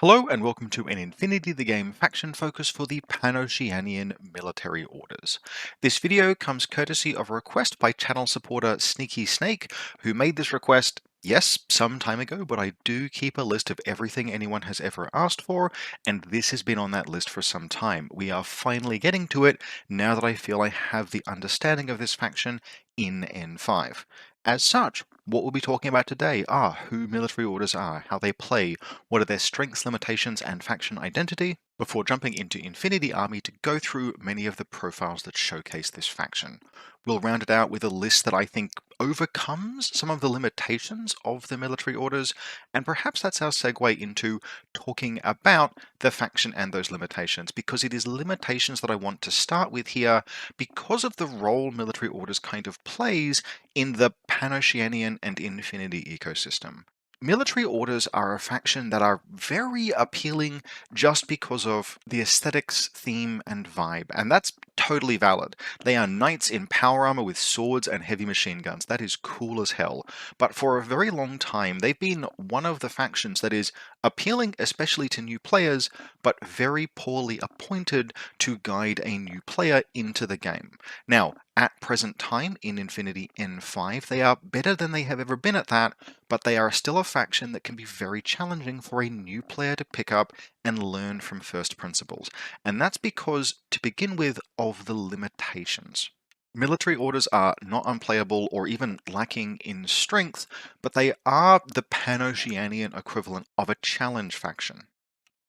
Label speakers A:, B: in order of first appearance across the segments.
A: Hello and welcome to an Infinity the Game faction focus for the Pan-Oceanian Military Orders. This video comes courtesy of a request by channel supporter Sneaky Snake, who made this request, yes, some time ago, but I do keep a list of everything anyone has ever asked for, and this has been on that list for some time. We are finally getting to it now that I feel I have the understanding of this faction in N5. As such, what we'll be talking about today are who military orders are, how they play, what are their strengths, limitations, and faction identity, before jumping into Infinity Army to go through many of the profiles that showcase this faction. We'll round it out with a list that I think overcomes some of the limitations of the military orders, and perhaps that's our segue into talking about the faction and those limitations, because it is limitations that I want to start with here because of the role military orders kind of plays in the Pan-Oceanian and Infinity ecosystem. Military orders are a faction that are very appealing just because of the aesthetics, theme, and vibe, and that's totally valid. They are knights in power armor with swords and heavy machine guns. That is cool as hell. But for a very long time, they've been one of the factions that is appealing, especially to new players, but very poorly appointed to guide a new player into the game. Now, at present time in Infinity N5, they are better than they have ever been at that, but they are still a faction that can be very challenging for a new player to pick up and learn from first principles. And that's because, to begin with, of the limitations. Military orders are not unplayable or even lacking in strength, but they are the Pan-Oceanian equivalent of a challenge faction.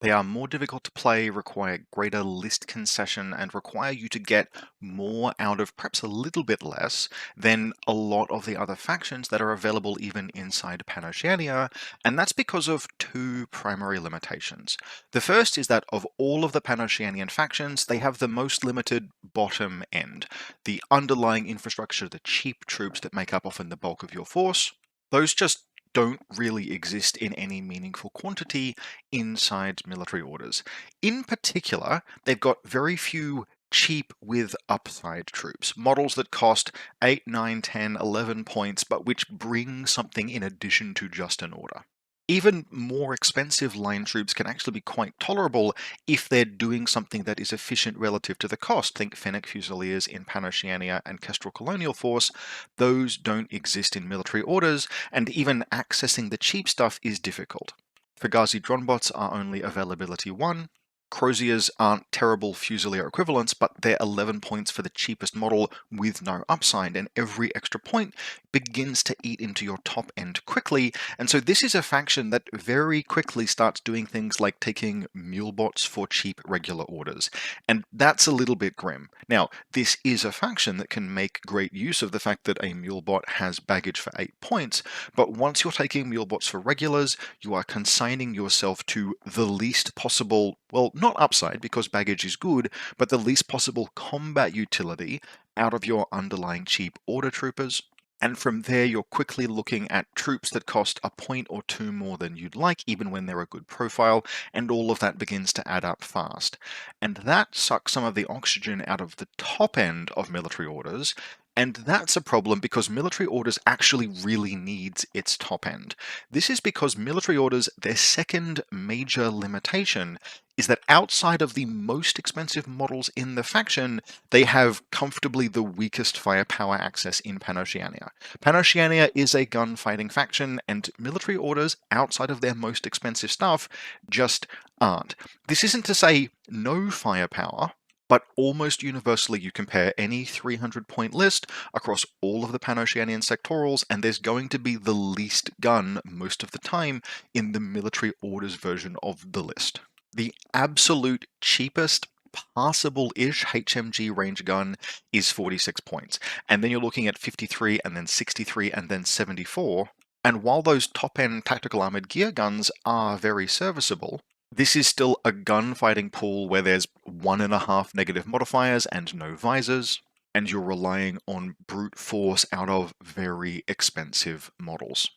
A: They are more difficult to play, require greater list concession, and require you to get more out of perhaps a little bit less than a lot of the other factions that are available even inside Pan-Oceania, and that's because of two primary limitations. The first is that of all of the Pan-Oceanian factions, they have the most limited bottom end. The underlying infrastructure, the cheap troops that make up often the bulk of your force, those just don't really exist in any meaningful quantity inside military orders. In particular, they've got very few cheap with upside troops, models that cost 8, 9, 10, 11 points, but which bring something in addition to just an order. Even more expensive line troops can actually be quite tolerable if they're doing something that is efficient relative to the cost. Think Fennec Fusiliers in Pan-Oceania and Kestrel Colonial Force. Those don't exist in military orders, and even accessing the cheap stuff is difficult. Fugazi Dronbots are only availability 1. Croziers aren't terrible Fusilier equivalents, but they're 11 points for the cheapest model with no upside, and every extra point begins to eat into your top end quickly, and so this is a faction that very quickly starts doing things like taking mulebots for cheap regular orders, and that's a little bit grim. Now, this is a faction that can make great use of the fact that a mulebot has baggage for 8 points, but once you're taking mulebots for regulars, you are consigning yourself to the least possible, well, not upside because baggage is good, but the least possible combat utility out of your underlying cheap order troopers. And from there, you're quickly looking at troops that cost a point or two more than you'd like, even when they're a good profile, and all of that begins to add up fast. And that sucks some of the oxygen out of the top end of military orders, and that's a problem because military orders actually really needs its top end. This is because military orders, their second major limitation is that outside of the most expensive models in the faction, they have comfortably the weakest firepower access in Pan-Oceania. Pan-Oceania is a gunfighting faction, and military orders, outside of their most expensive stuff, just aren't. This isn't to say no firepower, but almost universally you compare any 300-point list across all of the Pan-Oceanian sectorals, and there's going to be the least gun most of the time in the military orders version of the list. The absolute cheapest passable-ish HMG range gun is 46 points, and then you're looking at 53 and then 63 and then 74, and while those top-end tactical armored gear guns are very serviceable, this is still a gunfighting pool where there's 1.5 negative modifiers and no visors, and you're relying on brute force out of very expensive models.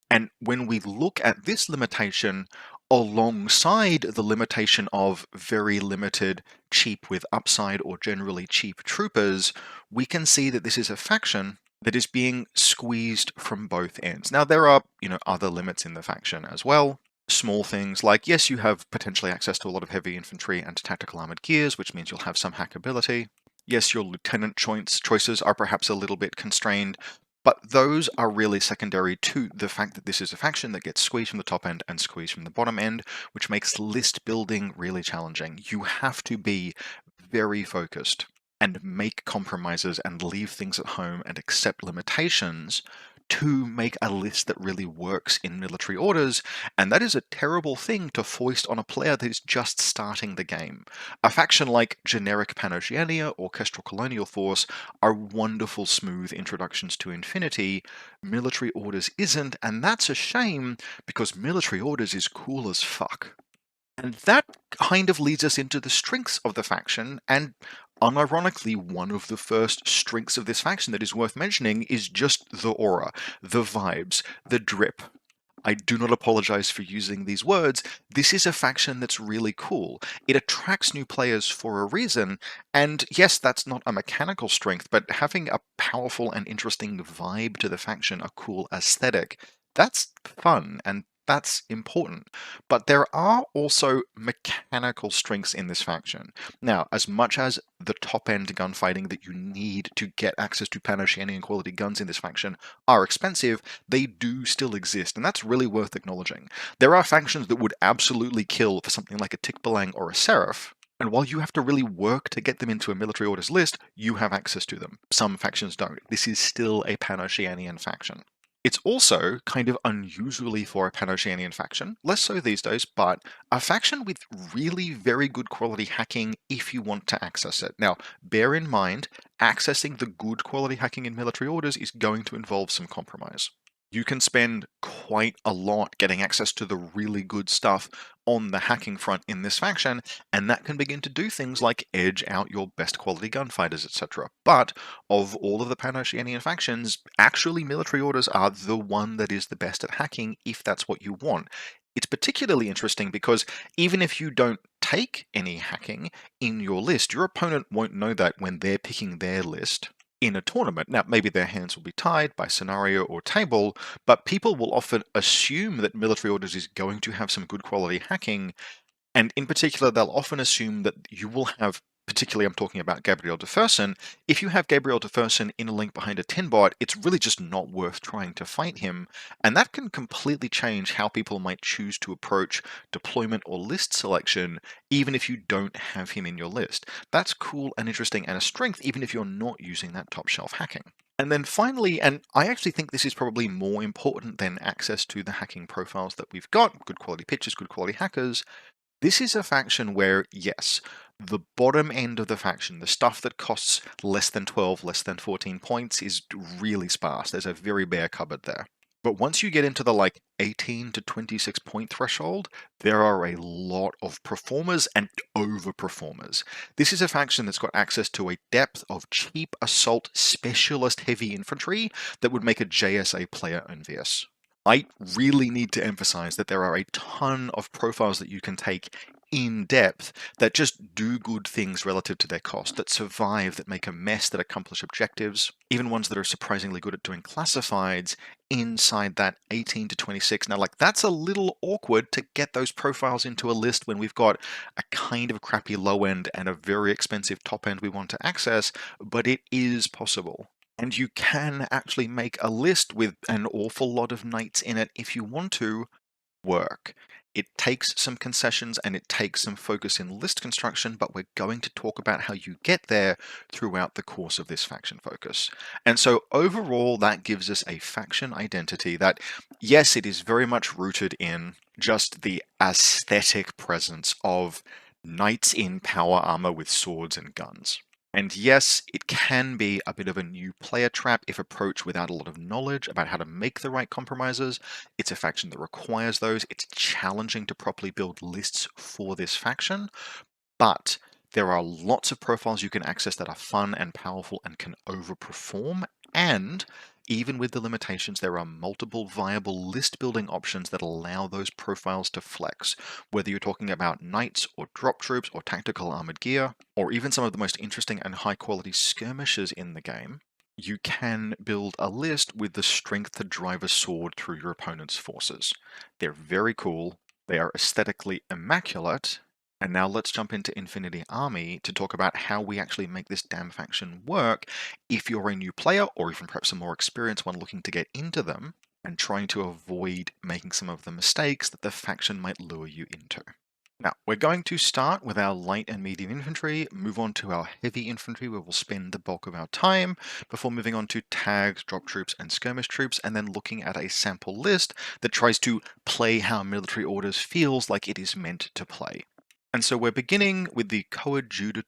A: And when we look at this limitation alongside the limitation of very limited cheap with upside or generally cheap troopers, we can see that this is a faction that is being squeezed from both ends. Now there are, other limits in the faction as well. Small things like, yes, you have potentially access to a lot of heavy infantry and tactical armored gears, which means you'll have some hackability. Yes, your lieutenant choices are perhaps a little bit constrained, but those are really secondary to the fact that this is a faction that gets squeezed from the top end and squeezed from the bottom end, which makes list building really challenging. You have to be very focused and make compromises and leave things at home and accept limitations to make a list that really works in military orders, and that is a terrible thing to foist on a player that is just starting the game. A faction like generic Pan-Oceania or Kestrel Colonial Force are wonderful, smooth introductions to Infinity. Military Orders isn't, and that's a shame because Military Orders is cool as fuck. And that kind of leads us into the strengths of the faction, and unironically, one of the first strengths of this faction that is worth mentioning is just the aura, the vibes, the drip. I do not apologize for using these words. This is a faction that's really cool. It attracts new players for a reason, and yes, that's not a mechanical strength, but having a powerful and interesting vibe to the faction, a cool aesthetic, that's fun, and that's important. But there are also mechanical strengths in this faction. Now, as much as the top-end gunfighting that you need to get access to Pan-Oceanian quality guns in this faction are expensive, they do still exist, and that's really worth acknowledging. There are factions that would absolutely kill for something like a Tikbalang or a Seraph, and while you have to really work to get them into a military orders list, you have access to them. Some factions don't. This is still a Pan-Oceanian faction. It's also kind of unusually for a Pan-Oceanian faction, less so these days, but a faction with really very good quality hacking if you want to access it. Now, bear in mind, accessing the good quality hacking in military orders is going to involve some compromise. You can spend quite a lot getting access to the really good stuff on the hacking front in this faction, and that can begin to do things like edge out your best quality gunfighters, etc. But of all of the Pan-Oceanian factions, actually military orders are the one that is the best at hacking if that's what you want. It's particularly interesting because even if you don't take any hacking in your list, your opponent won't know that when they're picking their list in a tournament. Now, maybe their hands will be tied by scenario or table, but people will often assume that military orders is going to have some good quality hacking, and in particular, they'll often assume that you will have, particularly I'm talking about Gabriel Deferson, if you have Gabriel Deferson in a link behind a tin bot, it's really just not worth trying to fight him, and that can completely change how people might choose to approach deployment or list selection, even if you don't have him in your list. That's cool and interesting and a strength, even if you're not using that top shelf hacking. And then finally, and I actually think this is probably more important than access to the hacking profiles that we've got, good quality pitchers, good quality hackers, this is a faction where, yes, the bottom end of the faction, the stuff that costs less than 12, less than 14 points, is really sparse. There's a very bare cupboard there. But once you get into the 18 to 26 point threshold, there are a lot of performers and overperformers. This is a faction that's got access to a depth of cheap assault specialist heavy infantry that would make a JSA player envious. I really need to emphasize that there are a ton of profiles that you can take in depth that just do good things relative to their cost, that survive, that make a mess, that accomplish objectives, even ones that are surprisingly good at doing classifieds inside that 18 to 26. Now, that's a little awkward to get those profiles into a list when we've got a kind of crappy low end and a very expensive top end we want to access, but it is possible. And you can actually make a list with an awful lot of knights in it if you want to work. It takes some concessions and it takes some focus in list construction, but we're going to talk about how you get there throughout the course of this faction focus. And so overall, that gives us a faction identity that, yes, it is very much rooted in just the aesthetic presence of knights in power armor with swords and guns. And yes, it can be a bit of a new player trap if approached without a lot of knowledge about how to make the right compromises. It's a faction that requires those. It's challenging to properly build lists for this faction, but there are lots of profiles you can access that are fun and powerful and can overperform, and even with the limitations, there are multiple viable list building options that allow those profiles to flex, whether you're talking about knights or drop troops or tactical armored gear, or even some of the most interesting and high quality skirmishers in the game. You can build a list with the strength to drive a sword through your opponent's forces. They're very cool. They are aesthetically immaculate. And now let's jump into Infinity Army to talk about how we actually make this damn faction work if you're a new player or even perhaps a more experienced one looking to get into them and trying to avoid making some of the mistakes that the faction might lure you into. Now, we're going to start with our light and medium infantry, move on to our heavy infantry where we'll spend the bulk of our time, before moving on to tags, drop troops, and skirmish troops, and then looking at a sample list that tries to play how military orders feels like it is meant to play. And so we're beginning with the Coadjutor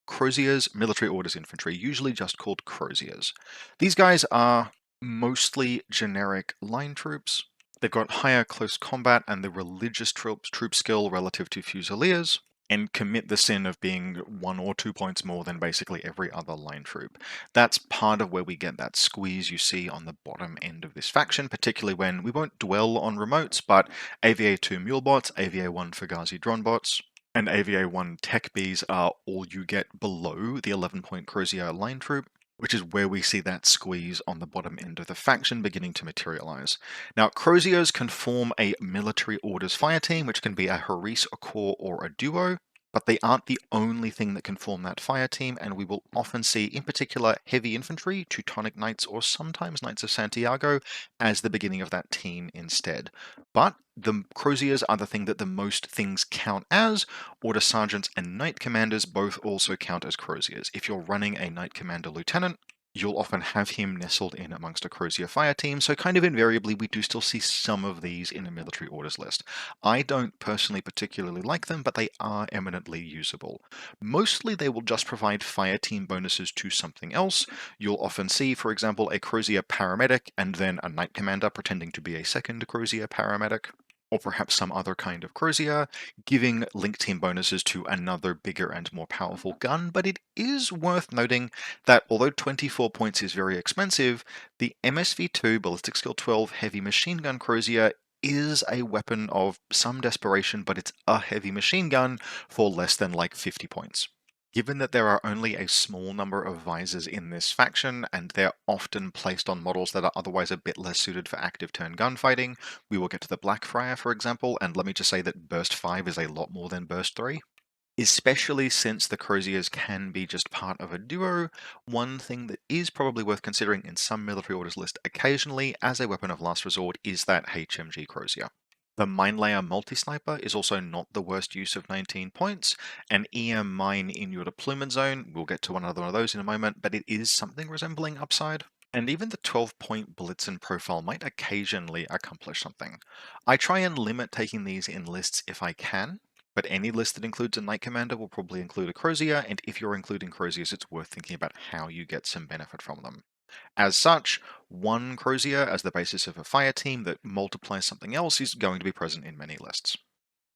A: Croziers Military Orders Infantry, usually just called Croziers. These guys are mostly generic line troops. They've got higher close combat and the religious troop skill relative to Fusiliers, and commit the sin of being 1 or 2 points more than basically every other line troop. That's part of where we get that squeeze you see on the bottom end of this faction, particularly when we won't dwell on remotes, but AVA-2 Mulebots, AVA-1 Fugazi Dronebots, and AVA-1 Tech Bees are all you get below the 11-point Crozier line troop, which is where we see that squeeze on the bottom end of the faction beginning to materialize. Now, Croziers can form a military orders fire team, which can be a Haris, a Corps, or a duo, but they aren't the only thing that can form that fire team, and we will often see, in particular, heavy infantry, Teutonic Knights, or sometimes Knights of Santiago as the beginning of that team instead. But the Croziers are the thing that the most things count as. Order Sergeants and Knight Commanders both also count as Croziers. If you're running a Knight Commander Lieutenant, you'll often have him nestled in amongst a Crozier fire team, so kind of invariably we do still see some of these in a military orders list. I don't personally particularly like them, but they are eminently usable. Mostly they will just provide fire team bonuses to something else. You'll often see, for example, a Crozier paramedic and then a Knight Commander pretending to be a second Crozier paramedic, or perhaps some other kind of Crozier, giving link team bonuses to another bigger and more powerful gun, but it is worth noting that although 24 points is very expensive, the MSV2 Ballistic Skill 12 Heavy Machine Gun Crozier is a weapon of some desperation, but it's a heavy machine gun for less than like 50 points. Given that there are only a small number of visors in this faction, and they're often placed on models that are otherwise a bit less suited for active turn gunfighting, we will get to the Blackfriar, for example, and let me just say that Burst 5 is a lot more than Burst 3. Especially since the Croziers can be just part of a duo, one thing that is probably worth considering in some military orders list occasionally as a weapon of last resort is that HMG Crozier. The Mine Layer Multi-Sniper is also not the worst use of 19 points. An EM mine in your deployment zone, we'll get to another one of those in a moment, but it is something resembling upside. And even the 12-point Blitzen profile might occasionally accomplish something. I try and limit taking these in lists if I can, but any list that includes a Knight Commander will probably include a Crozier, and if you're including Croziers, it's worth thinking about how you get some benefit from them. As such, one Crozier as the basis of a fire team that multiplies something else is going to be present in many lists.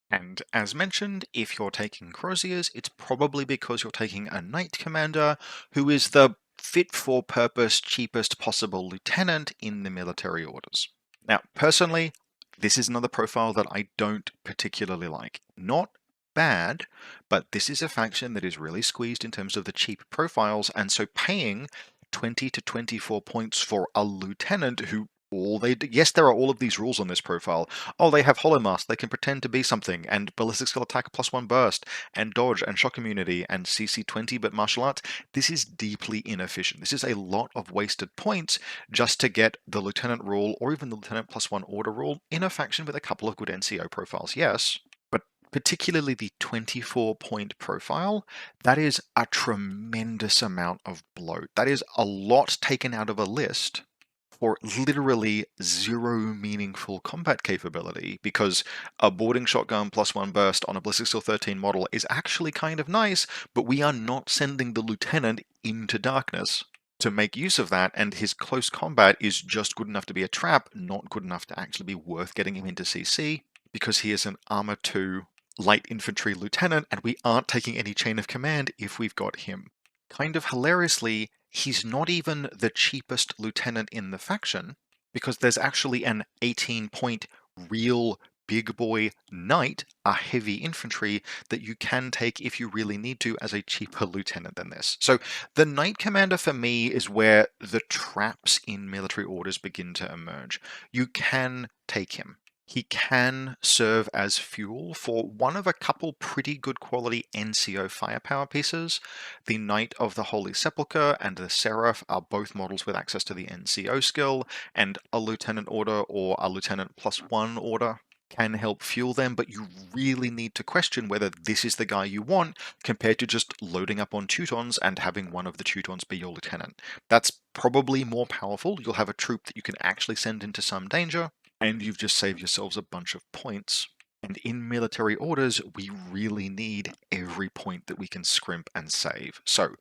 A: And as mentioned, if you're taking Croziers, it's probably because you're taking a Knight Commander who is the fit-for-purpose, cheapest possible lieutenant in the military orders. Now, personally, this is another profile that I don't particularly like. Not bad, but this is a faction that is really squeezed in terms of the cheap profiles, and so paying 20 to 24 points for a lieutenant who yes, there are all of these rules on this profile. Oh, they have Hollow Mask, they can pretend to be something, and Ballistic Skill Attack +1 Burst, and Dodge, and Shock Immunity, and CC20 but Martial Arts. This is deeply inefficient. This is a lot of wasted points just to get the Lieutenant rule, or even the Lieutenant +1 Order rule, in a faction with a couple of good NCO profiles, yes. But particularly the 24-point profile, that is a tremendous amount of bloat. That is a lot taken out of a list for literally zero meaningful combat capability, because a boarding shotgun +1 burst on a Ballistic Skill 13 model is actually kind of nice, but we are not sending the lieutenant into darkness to make use of that, and his close combat is just good enough to be a trap, not good enough to actually be worth getting him into CC, because he is an Armor 2 light infantry lieutenant, and we aren't taking any chain of command if we've got him. Kind of hilariously, he's not even the cheapest lieutenant in the faction, because there's actually an 18-point real big boy knight, a heavy infantry, that you can take if you really need to as a cheaper lieutenant than this. So the Knight Commander for me is where the traps in military orders begin to emerge. You can take him. He can serve as fuel for one of a couple pretty good quality NCO firepower pieces. The Knight of the Holy Sepulchre and the Seraph are both models with access to the NCO skill, and a Lieutenant Order or a Lieutenant +1 order can help fuel them, but you really need to question whether this is the guy you want compared to just loading up on Teutons and having one of the Teutons be your lieutenant. That's probably more powerful. You'll have a troop that you can actually send into some danger, and you've just saved yourselves a bunch of points. And in military orders, we really need every point that we can scrimp and save. So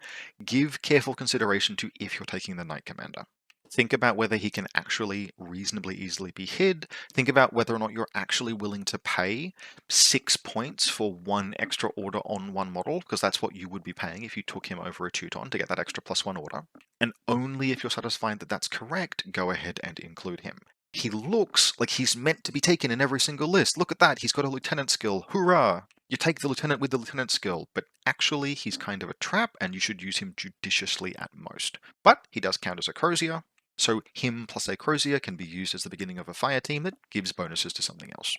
A: give careful consideration to if you're taking the Knight Commander. Think about whether he can actually reasonably easily be hid. Think about whether or not you're actually willing to pay 6 points for one extra order on one model, because that's what you would be paying if you took him over a Teuton to get that extra +1 order. And only if you're satisfied that that's correct, go ahead and include him. He looks like he's meant to be taken in every single list. Look at that, he's got a lieutenant skill. Hurrah! You take the lieutenant with the lieutenant skill, but actually he's kind of a trap and you should use him judiciously at most. But he does count as a Crozier, so him plus a Crozier can be used as the beginning of a fire team that gives bonuses to something else.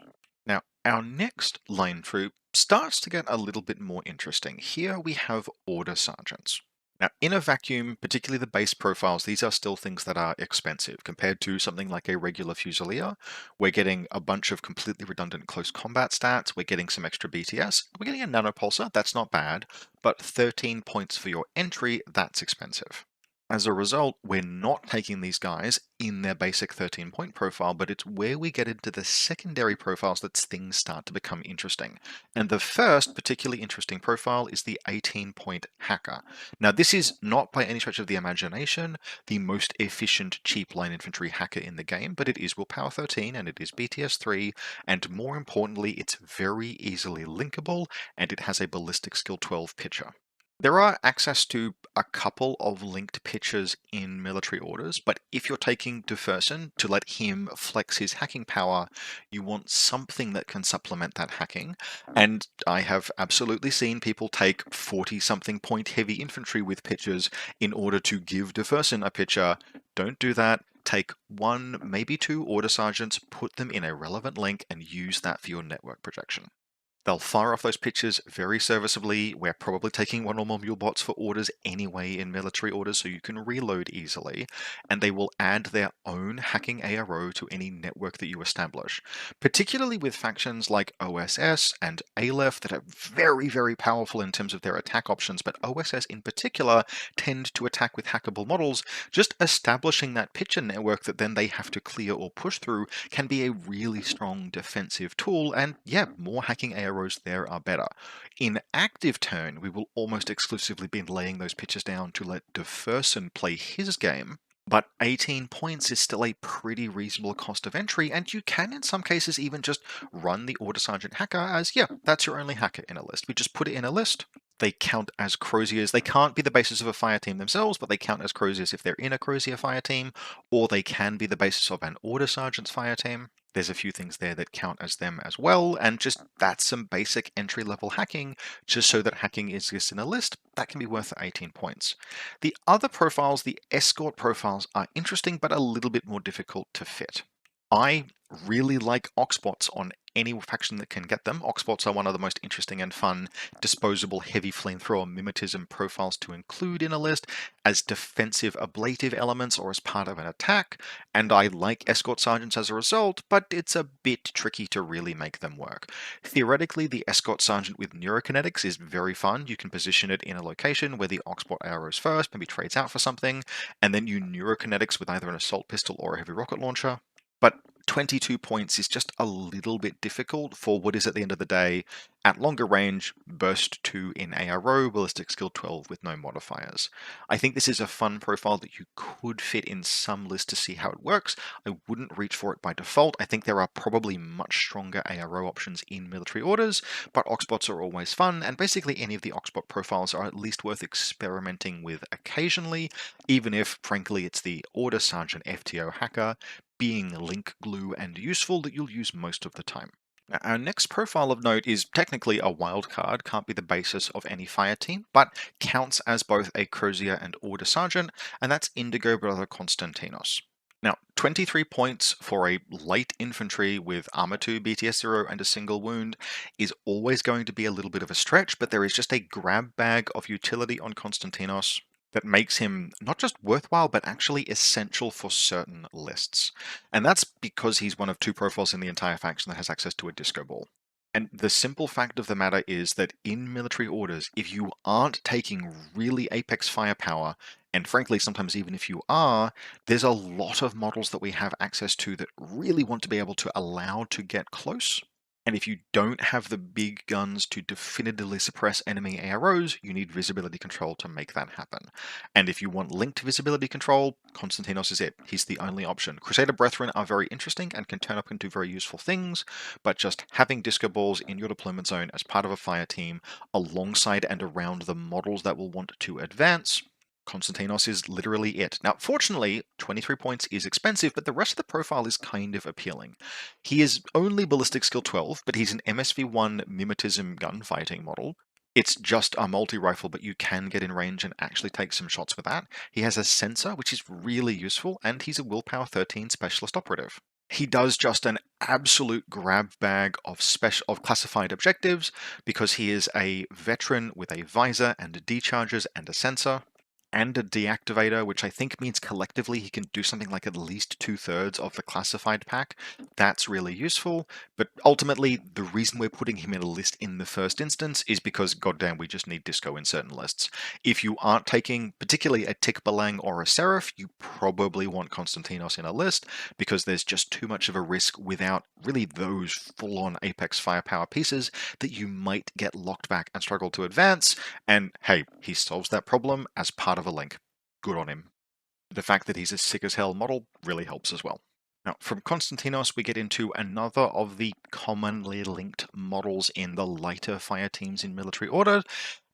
A: Now, our next line troop starts to get a little bit more interesting. Here we have Order Sergeants. Now, in a vacuum, particularly the base profiles, these are still things that are expensive compared to something like a regular Fusilier. We're getting a bunch of completely redundant close combat stats, we're getting some extra BTS, we're getting a nanopulsar, that's not bad, but 13 points for your entry, that's expensive. As a result, we're not taking these guys in their basic 13-point profile, but it's where we get into the secondary profiles that things start to become interesting. And the first particularly interesting profile is the 18-point hacker. Now, this is not by any stretch of the imagination the most efficient cheap line infantry hacker in the game, but it is willpower 13 and it is BTS 3, and more importantly, it's very easily linkable and it has a ballistic skill 12 pitcher. There are access to a couple of linked pitches in military orders, but if you're taking Deferson to let him flex his hacking power, you want something that can supplement that hacking. And I have absolutely seen people take 40-something point heavy infantry with pitches in order to give Deferson a pitcher. Don't do that. Take one, maybe two order sergeants, put them in a relevant link, and use that for your network projection. They'll fire off those pitches very serviceably. We're probably taking one or more mule bots for orders anyway in military orders, so you can reload easily, and they will add their own hacking ARO to any network that you establish, particularly with factions like OSS and Aleph that are very, very powerful in terms of their attack options, but OSS in particular tend to attack with hackable models. Just establishing that pitcher network that then they have to clear or push through can be a really strong defensive tool, and yeah, more hacking AROs there are better. In active turn, we will almost exclusively be laying those pitches down to let Deferson play his game, but 18 points is still a pretty reasonable cost of entry, and you can in some cases even just run the Order Sergeant Hacker as, yeah, that's your only hacker in a list. We just put it in a list. They count as Croziers. They can't be the basis of a fire team themselves, but they count as Croziers if they're in a Crozier fire team, or they can be the basis of an Order Sergeant's fire team. There's a few things there that count as them as well, and just that's some basic entry-level hacking, just so that hacking exists in a list. That can be worth 18 points. The other profiles, the escort profiles, are interesting but a little bit more difficult to fit. I really like Oxbots on any faction that can get them. Oxbots are one of the most interesting and fun disposable heavy flamethrower mimetism profiles to include in a list as defensive ablative elements or as part of an attack, and I like escort sergeants as a result, but it's a bit tricky to really make them work. Theoretically, the escort sergeant with neurokinetics is very fun. You can position it in a location where the Oxbot arrows first, maybe trades out for something, and then you neurokinetics with either an assault pistol or a heavy rocket launcher. But 22 points is just a little bit difficult for what is at the end of the day, at longer range, burst 2 in ARO, ballistic skill 12 with no modifiers. I think this is a fun profile that you could fit in some list to see how it works. I wouldn't reach for it by default. I think there are probably much stronger ARO options in military orders, but Oxbots are always fun, and basically any of the Oxbot profiles are at least worth experimenting with occasionally, even if, frankly, it's the Order Sergeant FTO hacker being link glue and useful that you'll use most of the time. Now, our next profile of note is technically a wildcard, can't be the basis of any fire team, but counts as both a Crozier and Order Sergeant, and that's Indigo Brother Konstantinos. Now, 23 points for a light infantry with armor 2, BTS 0, and a single wound is always going to be a little bit of a stretch, but there is just a grab bag of utility on Konstantinos that makes him not just worthwhile, but actually essential for certain lists. And that's because he's one of two profiles in the entire faction that has access to a disco ball. And the simple fact of the matter is that in military orders, if you aren't taking really apex firepower, and frankly, sometimes even if you are, there's a lot of models that we have access to that really want to be able to allow to get close. And if you don't have the big guns to definitively suppress enemy AROs, you need visibility control to make that happen. And if you want linked visibility control, Konstantinos is it. He's the only option. Crusader Brethren are very interesting and can turn up into very useful things, but just having disco balls in your deployment zone as part of a fire team alongside and around the models that will want to advance, Konstantinos is literally it. Now, fortunately, 23 points is expensive, but the rest of the profile is kind of appealing. He is only ballistic skill 12, but he's an MSV1 mimetism gunfighting model. It's just a multi-rifle, but you can get in range and actually take some shots with that. He has a sensor, which is really useful, and he's a willpower 13 specialist operative. He does just an absolute grab bag of classified objectives because he is a veteran with a visor and a decharges and a sensor and a deactivator, which I think means collectively he can do something like at least 2/3 of the classified pack. That's really useful, but ultimately the reason we're putting him in a list in the first instance is because goddamn we just need disco in certain lists. If you aren't taking particularly a Tick Balang or a Seraph, you probably want Konstantinos in a list because there's just too much of a risk without really those full-on Apex firepower pieces that you might get locked back and struggle to advance, and hey, he solves that problem as part of a link. Good on him. The fact that he's a sick as hell model really helps as well. Now, from Konstantinos, we get into another of the commonly linked models in the lighter fire teams in military order,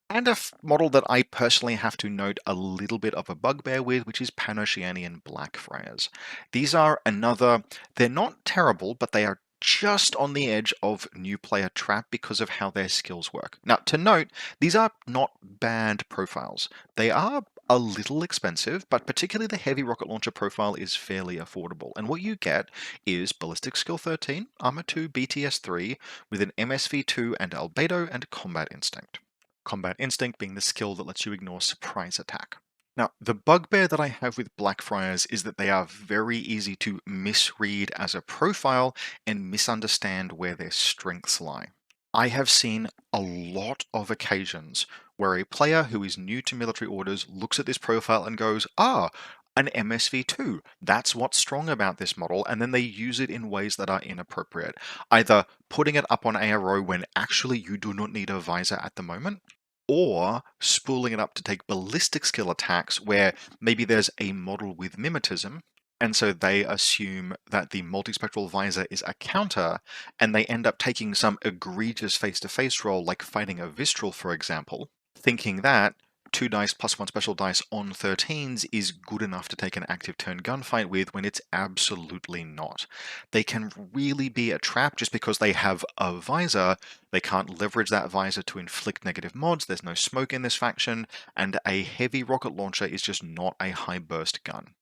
A: and a model that I personally have to note a little bit of a bugbear with, which is Pan-Oceanian Blackfriars. These are they're not terrible, but they are just on the edge of new player trap because of how their skills work. Now, to note, these are not bad profiles. They are a little expensive, but particularly the heavy rocket launcher profile is fairly affordable. And what you get is Ballistic Skill 13, Armor 2, BTS 3, with an MSV 2 and Albedo and Combat Instinct. Combat Instinct being the skill that lets you ignore surprise attack. Now, the bugbear that I have with Blackfriars is that they are very easy to misread as a profile and misunderstand where their strengths lie. I have seen a lot of occasions where a player who is new to military orders looks at this profile and goes, an MSV2, that's what's strong about this model, and then they use it in ways that are inappropriate. Either putting it up on ARO when actually you do not need a visor at the moment, or spooling it up to take ballistic skill attacks where maybe there's a model with mimetism, and so they assume that the multispectral visor is a counter, and they end up taking some egregious face-to-face roll like fighting a Vistral, for example, thinking that 2 dice plus 1 special dice on 13s is good enough to take an active turn gunfight with when it's absolutely not. They can really be a trap just because they have a visor. They can't leverage that visor to inflict negative mods, there's no smoke in this faction, and a heavy rocket launcher is just not a high burst gun.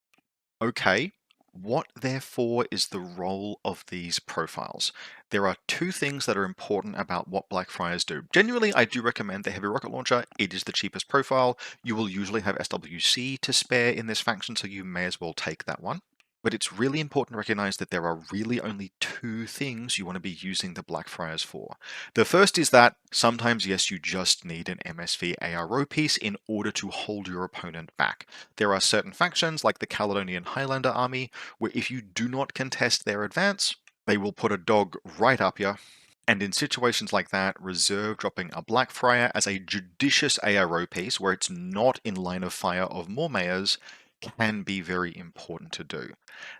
A: Okay, what therefore is the role of these profiles? There are two things that are important about what Blackfriars do. Genuinely, I do recommend the Heavy Rocket Launcher. It is the cheapest profile. You will usually have SWC to spare in this faction, so you may as well take that one. But it's really important to recognize that there are really only two things you want to be using the Blackfriars for. The first is that sometimes, yes, you just need an MSV ARO piece in order to hold your opponent back. There are certain factions, like the Caledonian Highlander army, where if you do not contest their advance, they will put a dog right up you. And in situations like that, reserve dropping a Blackfriar as a judicious ARO piece where it's not in line of fire of more mayors can be very important to do.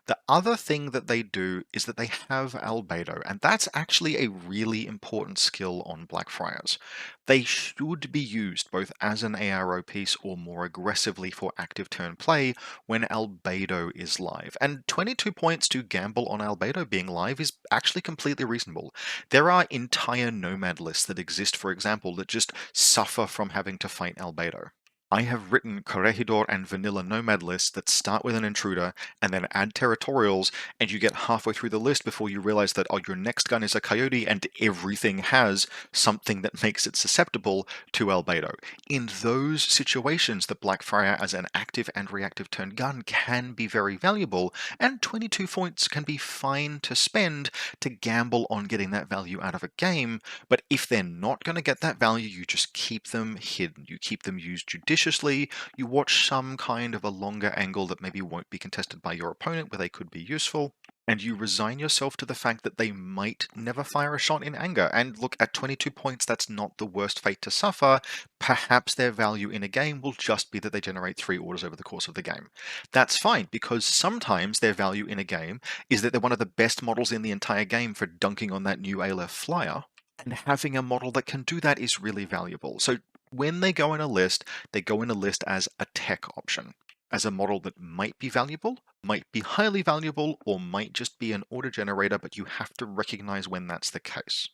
A: The other thing that they do is that they have Albedo, and that's actually a really important skill on Blackfriars. They should be used both as an ARO piece or more aggressively for active turn play when Albedo is live. And 22 points to gamble on Albedo being live is actually completely reasonable. There are entire Nomad lists that exist, for example, that just suffer from having to fight Albedo. I have written Corregidor and Vanilla Nomad lists that start with an intruder and then add territorials, and you get halfway through the list before you realize that, oh, your next gun is a coyote and everything has something that makes it susceptible to albedo. In those situations, the Blackfriar as an active and reactive turn gun can be very valuable, and 22 points can be fine to spend to gamble on getting that value out of a game. But if they're not going to get that value, you just keep them hidden. You keep them used judiciously. You watch some kind of a longer angle that maybe won't be contested by your opponent where they could be useful. And you resign yourself to the fact that they might never fire a shot in anger. And look, at 22 points, that's not the worst fate to suffer. Perhaps their value in a game will just be that they generate 3 orders over the course of the game. That's fine, because sometimes their value in a game is that they're one of the best models in the entire game for dunking on that new Aleph flyer. And having a model that can do that is really valuable. So when they go in a list, they go in a list as a tech option, as a model that might be valuable, might be highly valuable, or might just be an order generator, but you have to recognize when that's the case.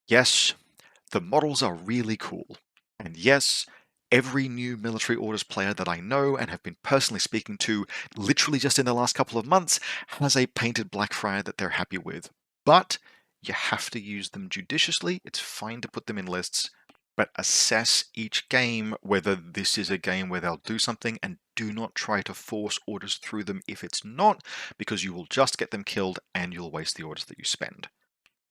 A: Yes, the models are really cool. And yes, every new military orders player that I know and have been personally speaking to, literally just in the last couple of months, has a painted Blackfriar that they're happy with. But you have to use them judiciously. It's fine to put them in lists, but assess each game whether this is a game where they'll do something, and do not try to force orders through them if it's not, because you will just get them killed and you'll waste the orders that you spend.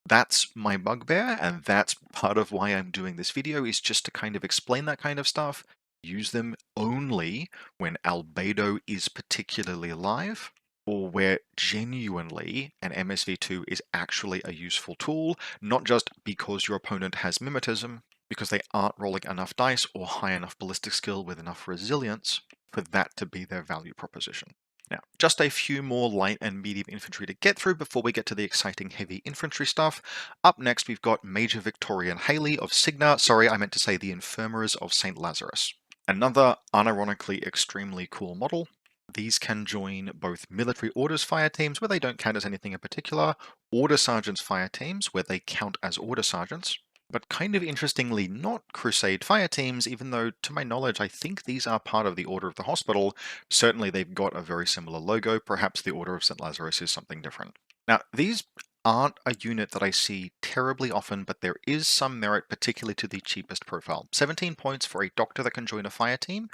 A: That's my bugbear, and that's part of why I'm doing this video, is just to kind of explain that kind of stuff. Use them only when albedo is particularly live, or where genuinely an MSV2 is actually a useful tool, not just because your opponent has mimetism, because they aren't rolling enough dice or high enough ballistic skill with enough resilience for that to be their value proposition. Now, just a few more light and medium infantry to get through before we get to the exciting heavy infantry stuff. Up next, we've got Major Victorian Haley of Cygna. Sorry, I meant to say the Infirmaries of St. Lazarus. Another unironically extremely cool model. These can join both military orders fire teams where they don't count as anything in particular, order sergeants fire teams where they count as order sergeants, but kind of interestingly not crusade fire teams, even though to my knowledge I think these are part of the Order of the Hospital. Certainly they've got a very similar logo. Perhaps the Order of St. Lazarus is something different. Now, these aren't a unit that I see terribly often, but there is some merit, particularly to the cheapest profile. 17 points for a doctor that can join a fire team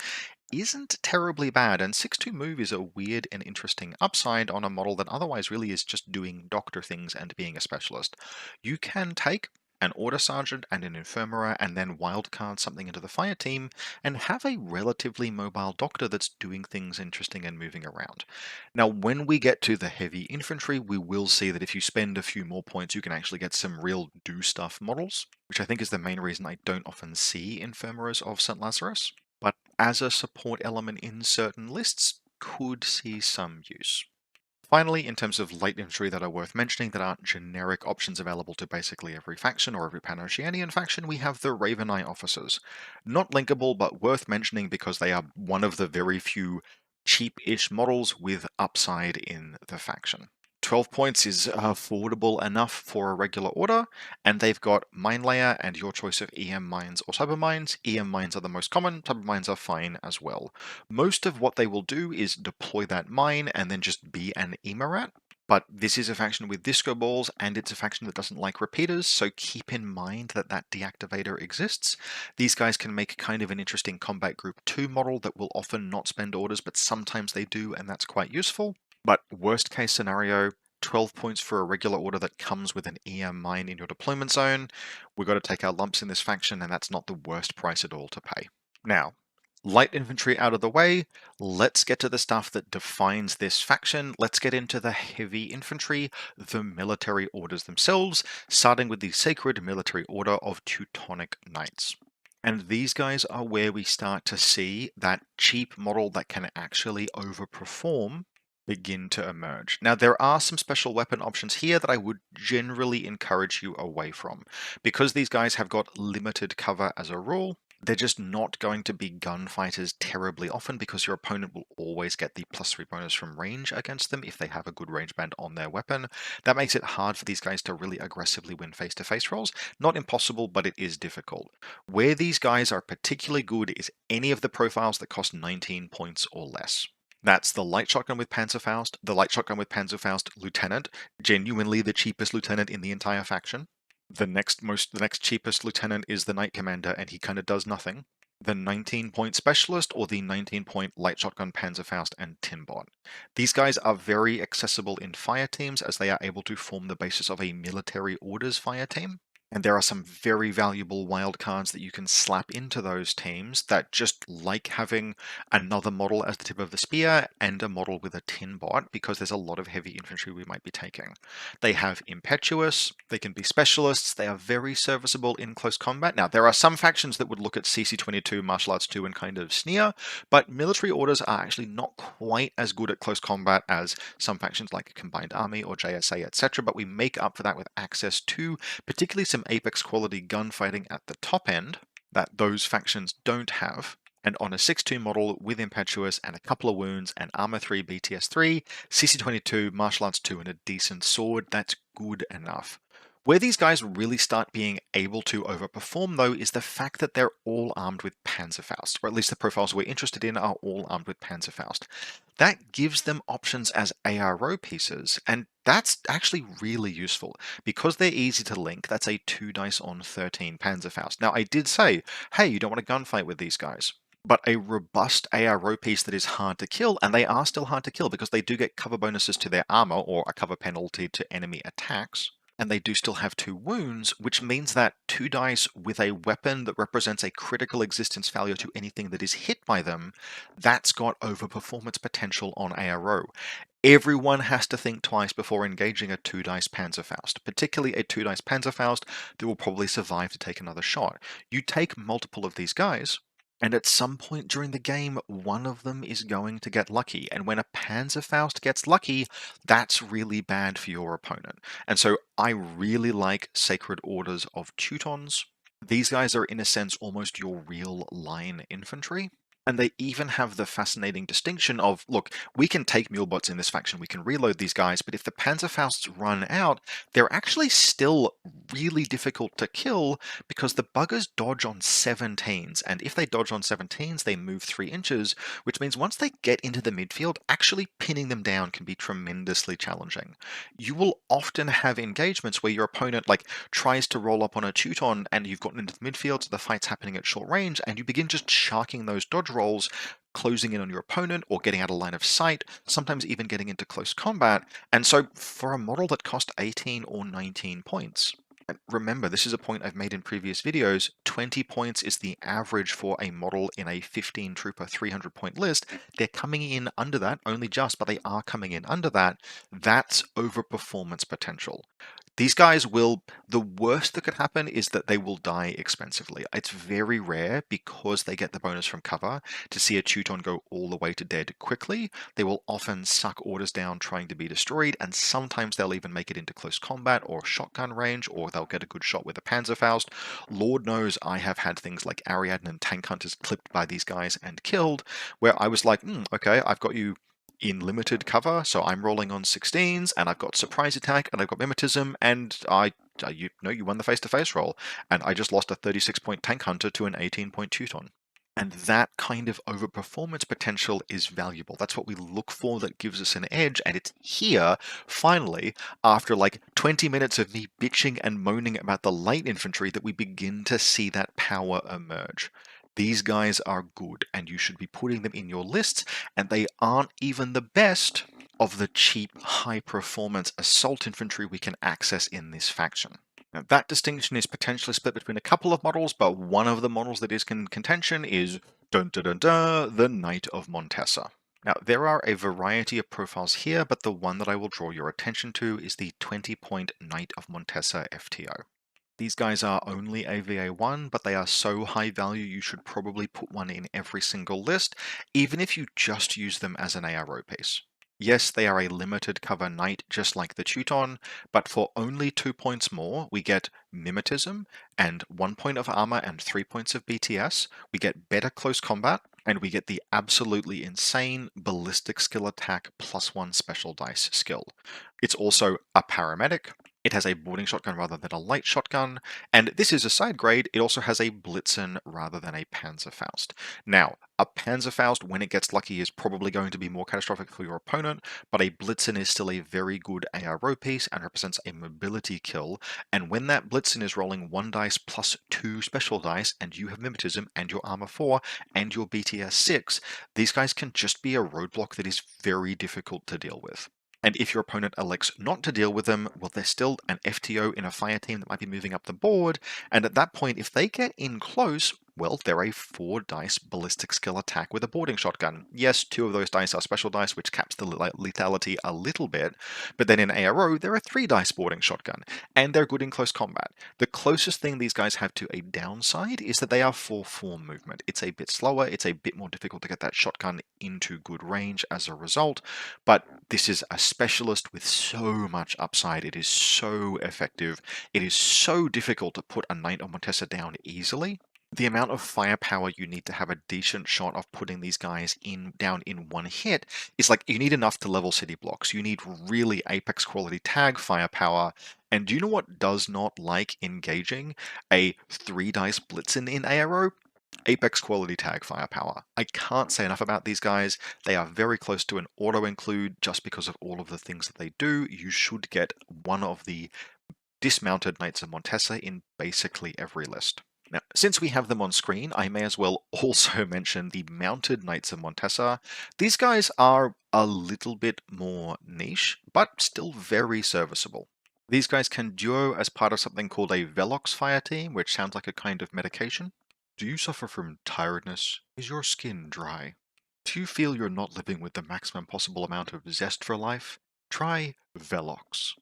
A: isn't terribly bad, and 6-2 move is a weird and interesting upside on a model that otherwise really is just doing doctor things and being a specialist. You can take an order sergeant and an infirmary and then wildcard something into the fire team and have a relatively mobile doctor that's doing things interesting and moving around. Now, when we get to the heavy infantry, we will see that if you spend a few more points, you can actually get some real do stuff models, which I think is the main reason I don't often see infirmaries of St. Lazarus, but as a support element in certain lists, could see some use. Finally, in terms of light infantry that are worth mentioning that aren't generic options available to basically every faction or every Pan-Oceanian faction, we have the Raven Eye officers. Not linkable, but worth mentioning because they are one of the very few cheap-ish models with upside in the faction. 12 points is affordable enough for a regular order, and they've got Mine Layer and your choice of EM mines or cyber mines. EM mines are the most common, cyber mines are fine as well. Most of what they will do is deploy that mine and then just be an Emarat, but this is a faction with disco balls, and it's a faction that doesn't like repeaters, so keep in mind that that deactivator exists. These guys can make kind of an interesting combat group 2 model that will often not spend orders, but sometimes they do, and that's quite useful. But worst case scenario, 12 points for a regular order that comes with an EM mine in your deployment zone. We've got to take our lumps in this faction, and that's not the worst price at all to pay. Now, light infantry out of the way, let's get to the stuff that defines this faction. Let's get into the heavy infantry, the military orders themselves, starting with the Sacred Military Order of Teutonic Knights. And these guys are where we start to see that cheap model that can actually overperform begin to emerge. Now, there are some special weapon options here that I would generally encourage you away from. Because these guys have got limited cover as a rule, They're just not going to be gunfighters terribly often because your opponent will always get the +3 bonus from range against them if they have a good range band on their weapon. That makes it hard for these guys to really aggressively win face-to-face rolls. Not impossible, but it is difficult. Where these guys are particularly good is any of the profiles that cost 19 points or less. That's the Light Shotgun with Panzerfaust, the Light Shotgun with Panzerfaust Lieutenant, genuinely the cheapest lieutenant in the entire faction. The next cheapest lieutenant is the Knight Commander, and he kind of does nothing. The 19-point Specialist or the 19-point Light Shotgun Panzerfaust and Timbot. These guys are very accessible in fire teams as they are able to form the basis of a military orders fire team. And there are some very valuable wildcards that you can slap into those teams that just like having another model as the tip of the spear and a model with a tin bot because there's a lot of heavy infantry we might be taking. They have Impetuous, they can be specialists, they are very serviceable in close combat. Now, there are some factions that would look at CC22, Martial Arts 2 and kind of sneer, but military orders are actually not quite as good at close combat as some factions like Combined Army or JSA, etc., but we make up for that with access to particularly some Apex quality gunfighting at the top end that those factions don't have. And on a 6-2 model with Impetuous and a couple of wounds and Armor 3 BTS3, CC22, Martial Arts 2 and a decent sword, that's good enough. Where these guys really start being able to overperform, though, is the fact that they're all armed with Panzerfaust, or at least the profiles we're interested in are all armed with Panzerfaust. That gives them options as ARO pieces, and that's actually really useful. Because they're easy to link, that's a 2 dice on 13 Panzerfaust. Now, I did say, hey, you don't want to gunfight with these guys. But a robust ARO piece that is hard to kill, and they are still hard to kill because they do get cover bonuses to their armor or a cover penalty to enemy attacks. And they do still have 2 wounds, which means that 2 dice with a weapon that represents a critical existence failure to anything that is hit by them, that's got overperformance potential on ARO. Everyone has to think twice before engaging a 2 dice Panzerfaust, particularly a 2 dice Panzerfaust that will probably survive to take another shot. You take multiple of these guys, and at some point during the game, one of them is going to get lucky. And when a Panzerfaust gets lucky, that's really bad for your opponent. And so I really like Sacred Orders of Teutons. These guys are, in a sense, almost your real line infantry. And they even have the fascinating distinction of, look, we can take mulebots in this faction, we can reload these guys, but if the Panzerfausts run out, they're actually still really difficult to kill because the buggers dodge on 17s, and if they dodge on 17s, they move 3 inches, which means once they get into the midfield, actually pinning them down can be tremendously challenging. You will often have engagements where your opponent tries to roll up on a Teuton and you've gotten into the midfield, so the fight's happening at short range, and you begin just sharking those dodge rolls, closing in on your opponent or getting out of line of sight, sometimes even getting into close combat. And so for a model that cost 18 or 19 points, and remember, this is a point I've made in previous videos, 20 points is the average for a model in a 15 trooper 300 point list. They're coming in under that, only just, but they are coming in under that. That's overperformance potential. These guys will, the worst that could happen is that they will die expensively. It's very rare, because they get the bonus from cover, to see a Teuton go all the way to dead quickly. They will often suck orders down trying to be destroyed, and sometimes they'll even make it into close combat or shotgun range, or they'll get a good shot with a Panzerfaust. Lord knows I have had things like Ariadne and Tank Hunters clipped by these guys and killed, where I was like, okay, I've got you in limited cover, so I'm rolling on 16s, and I've got surprise attack, and I've got mimetism, and you won the face-to-face roll, and I just lost a 36-point tank hunter to an 18-point Teuton. And that kind of overperformance potential is valuable. That's what we look for that gives us an edge, and it's here, finally, after 20 minutes of me bitching and moaning about the light infantry, that we begin to see that power emerge. These guys are good, and you should be putting them in your lists, and they aren't even the best of the cheap, high-performance assault infantry we can access in this faction. Now, that distinction is potentially split between a couple of models, but one of the models that is in contention is the Knight of Montesa. Now, there are a variety of profiles here, but the one that I will draw your attention to is the 20-point Knight of Montesa FTO. These guys are only AVA1, but they are so high value you should probably put one in every single list, even if you just use them as an ARO piece. Yes, they are a limited cover knight, just like the Teuton, but for only 2 points more, we get Mimetism and 1 point of armor and 3 points of BTS. We get better close combat, and we get the absolutely insane ballistic skill attack +1 special dice skill. It's also a paramedic. It has a boarding shotgun rather than a light shotgun, and this is a side grade. It also has a Blitzen rather than a Panzerfaust. Now, a Panzerfaust, when it gets lucky, is probably going to be more catastrophic for your opponent, but a Blitzen is still a very good ARO piece and represents a mobility kill. And when that Blitzen is rolling 1 dice plus 2 special dice, and you have Mimetism and your Armor 4 and your BTS 6, these guys can just be a roadblock that is very difficult to deal with. And if your opponent elects not to deal with them, well, they're still an FTO in a fire team that might be moving up the board. And at that point, if they get in close, well, they're a 4 dice ballistic skill attack with a boarding shotgun. Yes, 2 of those dice are special dice, which caps the lethality a little bit, but then in ARO, they're a 3 dice boarding shotgun, and they're good in close combat. The closest thing these guys have to a downside is that they are 4-4 movement. It's a bit slower, it's a bit more difficult to get that shotgun into good range as a result, but this is a specialist with so much upside. It is so effective. It is so difficult to put a Knight of Montesa down easily. The amount of firepower you need to have a decent shot of putting these guys down in one hit is like you need enough to level city blocks. You need really apex quality tag firepower. And do you know what does not like engaging a 3 dice Blitzen in ARO? Apex quality tag firepower. I can't say enough about these guys. They are very close to an auto include just because of all of the things that they do. You should get one of the dismounted Knights of Montesa in basically every list. Now, since we have them on screen, I may as well also mention the mounted Knights of Montesa. These guys are a little bit more niche, but still very serviceable. These guys can duo as part of something called a Velox fire team, which sounds like a kind of medication. Do you suffer from tiredness? Is your skin dry? Do you feel you're not living with the maximum possible amount of zest for life? Try Velox.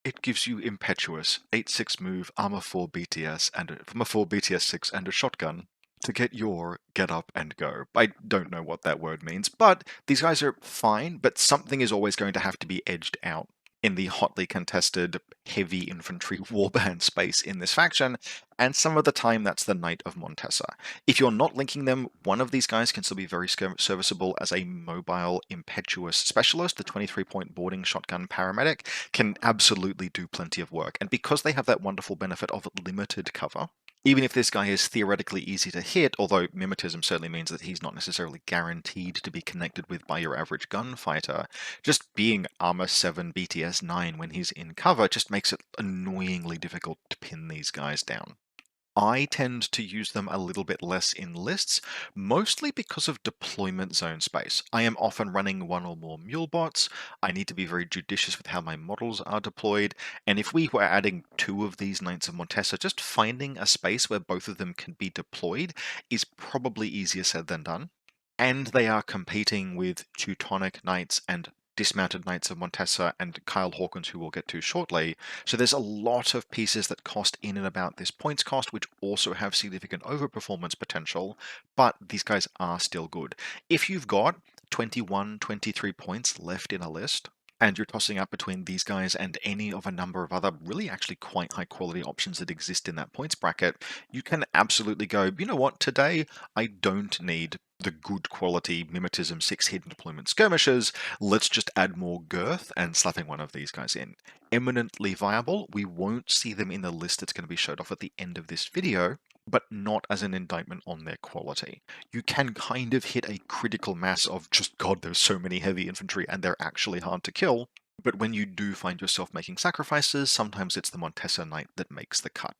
A: It gives you impetuous 8-6 move, armor 4 BTS and armor 4 BTS 6 and a shotgun to get your get up and go. I don't know what that word means, but these guys are fine, but something is always going to have to be edged out in the hotly contested heavy infantry warband space in this faction, and some of the time that's the Knight of Montesa. If you're not linking them, one of these guys can still be very serviceable as a mobile, impetuous specialist. The 23-point boarding shotgun paramedic can absolutely do plenty of work, and because they have that wonderful benefit of limited cover, even if this guy is theoretically easy to hit, although mimetism certainly means that he's not necessarily guaranteed to be connected with by your average gunfighter, just being armor 7 BTS 9 when he's in cover just makes it annoyingly difficult to pin these guys down. I tend to use them a little bit less in lists, mostly because of deployment zone space. I am often running one or more mule bots. I need to be very judicious with how my models are deployed, and if we were adding 2 of these Knights of Montesa, just finding a space where both of them can be deployed is probably easier said than done. And they are competing with Teutonic Knights and dismounted Knights of Montesa and Kyle Hawkins, who we'll get to shortly. So there's a lot of pieces that cost in and about this points cost, which also have significant overperformance potential, but these guys are still good. If you've got 21, 23 points left in a list, and you're tossing up between these guys and any of a number of other really actually quite high quality options that exist in that points bracket, you can absolutely go, you know what, today I don't need the good quality Mimetism 6 hidden deployment skirmishers, let's just add more girth and slapping one of these guys in. Eminently viable. We won't see them in the list that's going to be showed off at the end of this video, but not as an indictment on their quality. You can kind of hit a critical mass of just, God, there's so many heavy infantry and they're actually hard to kill, but when you do find yourself making sacrifices, sometimes it's the Montesa Knight that makes the cut.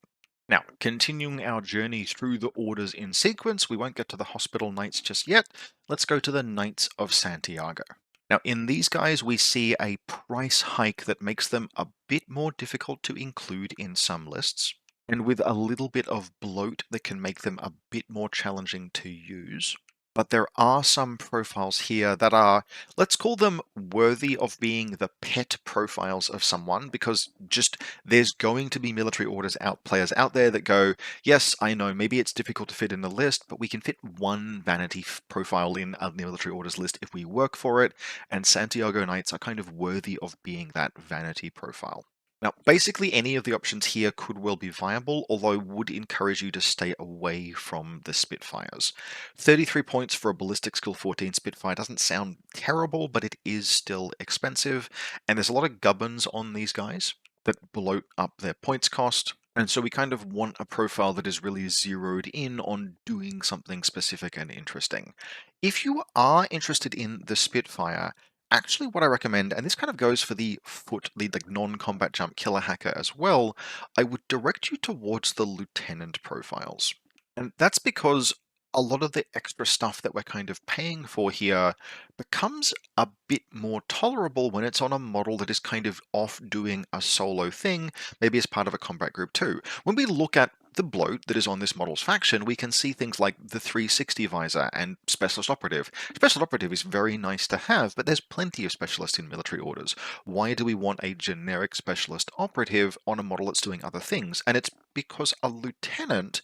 A: Now, continuing our journey through the orders in sequence, we won't get to the Hospital Knights just yet. Let's go to the Knights of Santiago. Now, in these guys, we see a price hike that makes them a bit more difficult to include in some lists, and with a little bit of bloat that can make them a bit more challenging to use. But there are some profiles here that are, let's call them worthy of being the pet profiles of someone, because just there's going to be military orders out players out there that go, yes, I know maybe it's difficult to fit in the list, but we can fit one vanity profile in a military orders list if we work for it, and Santiago Knights are kind of worthy of being that vanity profile. Now, basically any of the options here could well be viable, although I would encourage you to stay away from the Spitfires. 33 points for a Ballistic Skill 14 Spitfire doesn't sound terrible, but it is still expensive, and there's a lot of gubbins on these guys that bloat up their points cost, and so we kind of want a profile that is really zeroed in on doing something specific and interesting. If you are interested in the Spitfire, actually, what I recommend, and this kind of goes for the like non-combat jump killer hacker as well, I would direct you towards the lieutenant profiles. And that's because a lot of the extra stuff that we're kind of paying for here becomes a bit more tolerable when it's on a model that is kind of off doing a solo thing, maybe as part of a combat group too. When we look at the bloat that is on this model's faction, we can see things like the 360 visor and specialist operative. Specialist operative is very nice to have, but there's plenty of specialists in military orders. Why do we want a generic specialist operative on a model that's doing other things? And it's because a lieutenant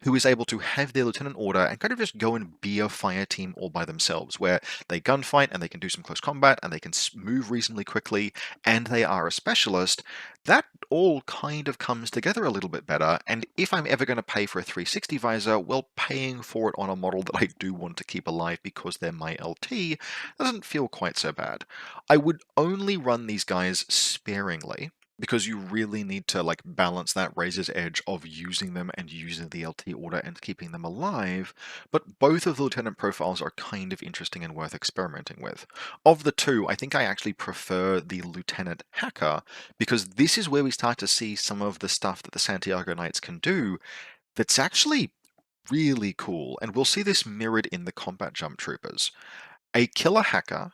A: who is able to have their lieutenant order and kind of just go and be a fire team all by themselves, where they gunfight and they can do some close combat and they can move reasonably quickly and they are a specialist, that all kind of comes together a little bit better. And if I'm ever going to pay for a 360 visor, well, paying for it on a model that I do want to keep alive because they're my LT doesn't feel quite so bad. I would only run these guys sparingly, because you really need to like balance that razor's edge of using them and using the LT order and keeping them alive, but both of the lieutenant profiles are kind of interesting and worth experimenting with. Of the two, I think I actually prefer the lieutenant hacker, because this is where we start to see some of the stuff that the Santiago Knights can do that's actually really cool, and we'll see this mirrored in the combat jump troopers. A killer hacker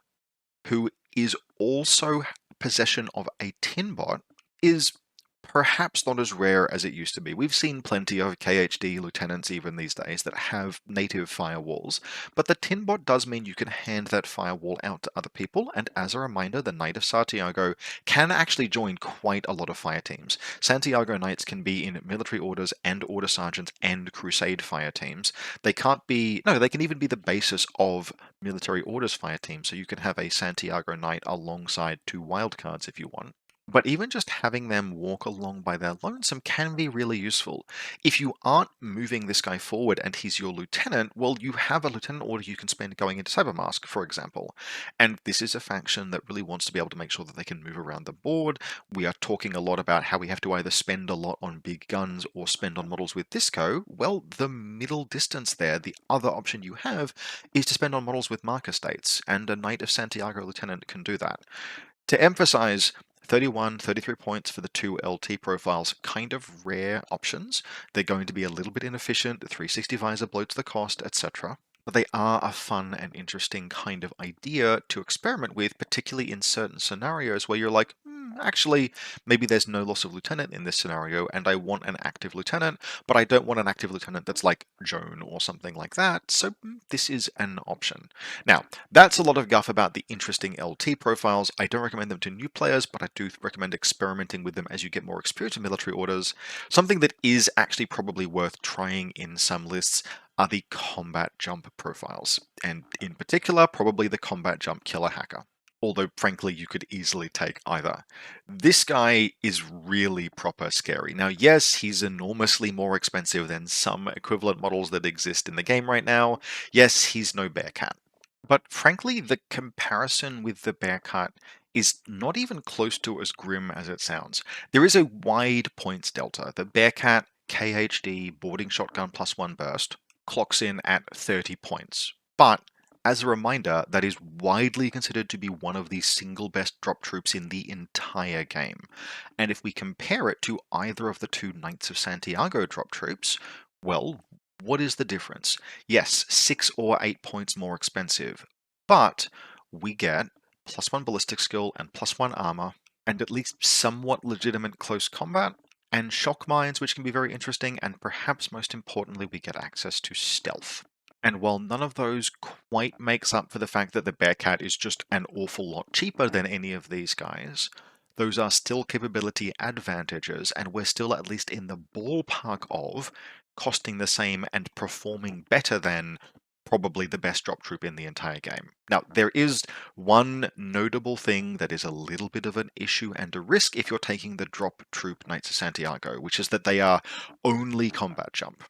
A: who is also possession of a tin bot is perhaps not as rare as it used to be. We've seen plenty of KHD lieutenants even these days that have native firewalls, but the tin bot does mean you can hand that firewall out to other people, and as a reminder, the Knight of Santiago can actually join quite a lot of fire teams. Santiago Knights can be in military orders and order sergeants and crusade fire teams. They can't be, no, they can even be the basis of military orders fire teams, so you can have a Santiago Knight alongside two wildcards if you want. But even just having them walk along by their lonesome can be really useful. If you aren't moving this guy forward and he's your lieutenant, well, you have a lieutenant order you can spend going into Cybermask, for example. And this is a faction that really wants to be able to make sure that they can move around the board. We are talking a lot about how we have to either spend a lot on big guns or spend on models with disco. Well, the middle distance there, the other option you have, is to spend on models with marker states, and a Knight of Santiago Lieutenant can do that. To emphasize, 31, 33 points for the two LT profiles, kind of rare options. They're going to be a little bit inefficient, the 360 visor bloats the cost, etc. But they are a fun and interesting kind of idea to experiment with, particularly in certain scenarios where you're like, actually, maybe there's no loss of lieutenant in this scenario, and I want an active lieutenant, but I don't want an active lieutenant that's like Joan or something like that, so this is an option. Now, that's a lot of guff about the interesting LT profiles. I don't recommend them to new players, but I do recommend experimenting with them as you get more experience in military orders. Something that is actually probably worth trying in some lists are the combat jump profiles, and in particular, probably the combat jump killer hacker. Although, frankly, you could easily take either. This guy is really proper scary. Now, yes, he's enormously more expensive than some equivalent models that exist in the game right now. Yes, he's no Bearcat. But frankly, the comparison with the Bearcat is not even close to as grim as it sounds. There is a wide points delta. The Bearcat KHD boarding shotgun +1 burst clocks in at 30 points. But as a reminder, that is widely considered to be one of the single best drop troops in the entire game. And if we compare it to either of the two Knights of Santiago drop troops, well, what is the difference? Yes, 6 or 8 points more expensive, but we get +1 ballistic skill and +1 armor, and at least somewhat legitimate close combat, and shock mines, which can be very interesting, and perhaps most importantly, we get access to stealth. And while none of those quite makes up for the fact that the Bearcat is just an awful lot cheaper than any of these guys, those are still capability advantages, and we're still at least in the ballpark of costing the same and performing better than probably the best drop troop in the entire game. Now, there is one notable thing that is a little bit of an issue and a risk if you're taking the drop troop Knights of Santiago, which is that they are only combat jump.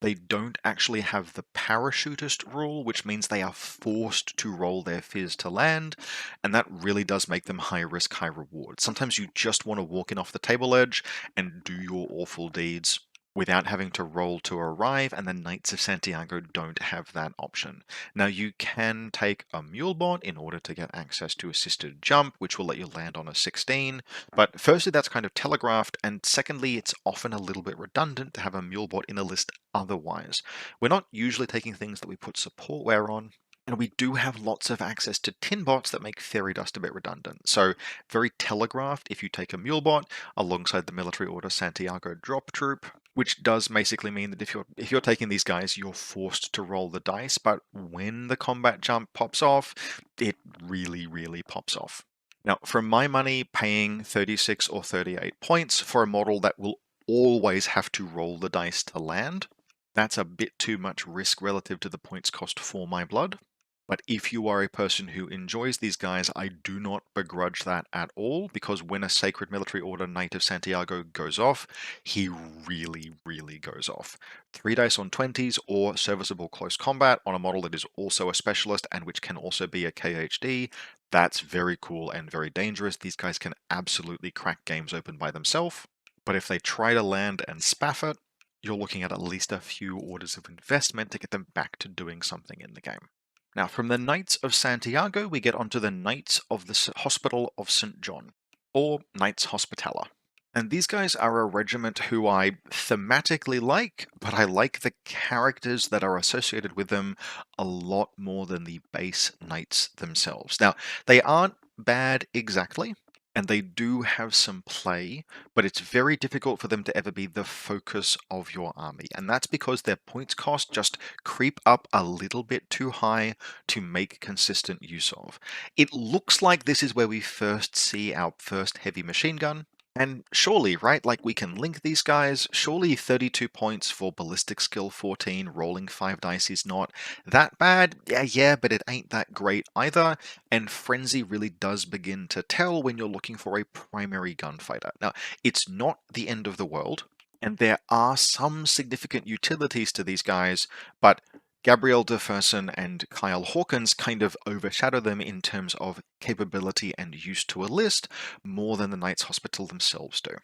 A: They don't actually have the parachutist rule, which means they are forced to roll their fizz to land, and that really does make them high risk, high reward. Sometimes you just want to walk in off the table edge and do your awful deeds without having to roll to arrive, and the Knights of Santiago don't have that option. Now, you can take a Mulebot in order to get access to assisted jump, which will let you land on a 16, but firstly, that's kind of telegraphed, and secondly, it's often a little bit redundant to have a Mulebot in a list otherwise. We're not usually taking things that we put support wear on, and we do have lots of access to tin bots that make Fairy Dust a bit redundant. So very telegraphed if you take a Mulebot alongside the Military Order Santiago drop troop, which does basically mean that if you're taking these guys, you're forced to roll the dice, but when the combat jump pops off, it really, really pops off. Now, for my money, paying 36 or 38 points for a model that will always have to roll the dice to land, that's a bit too much risk relative to the points cost for my blood. But if you are a person who enjoys these guys, I do not begrudge that at all, because when a Sacred Military Order Knight of Santiago goes off, he really, really goes off. 3 dice on 20s or serviceable close combat on a model that is also a specialist and which can also be a KHD, that's very cool and very dangerous. These guys can absolutely crack games open by themselves. But if they try to land and spaff it, you're looking at least a few orders of investment to get them back to doing something in the game. Now, from the Knights of Santiago, we get onto the Knights of the Hospital of St. John, or Knights Hospitaller. And these guys are a regiment who I thematically like, but I like the characters that are associated with them a lot more than the base knights themselves. Now, they aren't bad exactly, and they do have some play, but it's very difficult for them to ever be the focus of your army. And that's because their points cost just creep up a little bit too high to make consistent use of. It looks like this is where we first see our first heavy machine gun. And surely, right, like we can link these guys, surely 32 points for ballistic skill 14, rolling 5 dice is not that bad. Yeah, but it ain't that great either, and Frenzy really does begin to tell when you're looking for a primary gunfighter. Now, it's not the end of the world, and there are some significant utilities to these guys, but Gabriel Deferson and Kyle Hawkins kind of overshadow them in terms of capability and use to a list more than the Knights Hospital themselves do.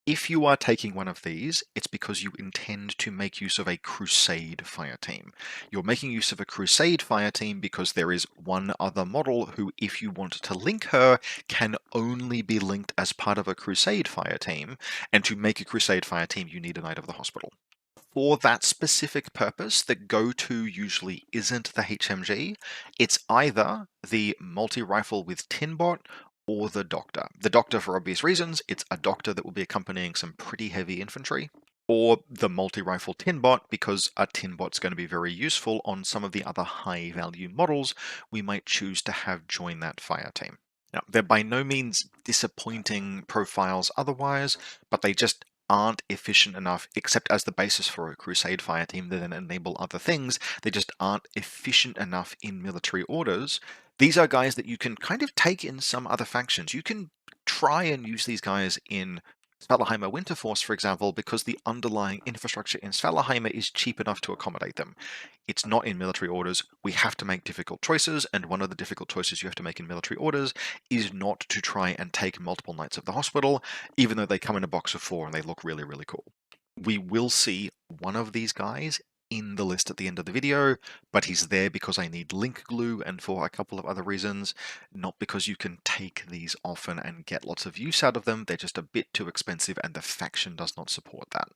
A: If you are taking one of these, it's because you intend to make use of a Crusade fire team. You're making use of a Crusade fire team because there is one other model who, if you want to link her, can only be linked as part of a Crusade fire team, and to make a Crusade fire team, you need a Knight of the Hospital. For that specific purpose, the go-to usually isn't the HMG. It's either the multi-rifle with Tinbot or the Doctor. The Doctor, for obvious reasons, it's a Doctor that will be accompanying some pretty heavy infantry. Or the multi-rifle Tinbot, because a Tinbot's going to be very useful on some of the other high-value models we might choose to have join that fire team. Now, they're by no means disappointing profiles otherwise, but they just aren't efficient enough, except as the basis for a Crusade fire team that then enable other things. They just aren't efficient enough in military orders. These are guys that you can kind of take in some other factions. You can try and use these guys in Svalaheimer Winterforce, for example, because the underlying infrastructure in Svalaheimer is cheap enough to accommodate them. It's not in military orders. We have to make difficult choices, and one of the difficult choices you have to make in military orders is not to try and take multiple Knights of the Hospital, even though they come in a box of 4 and they look really, really cool. We will see one of these guys in the list at the end of the video, but he's there because I need link glue and for a couple of other reasons, not because you can take these often and get lots of use out of them. They're just a bit too expensive and the faction does not support that.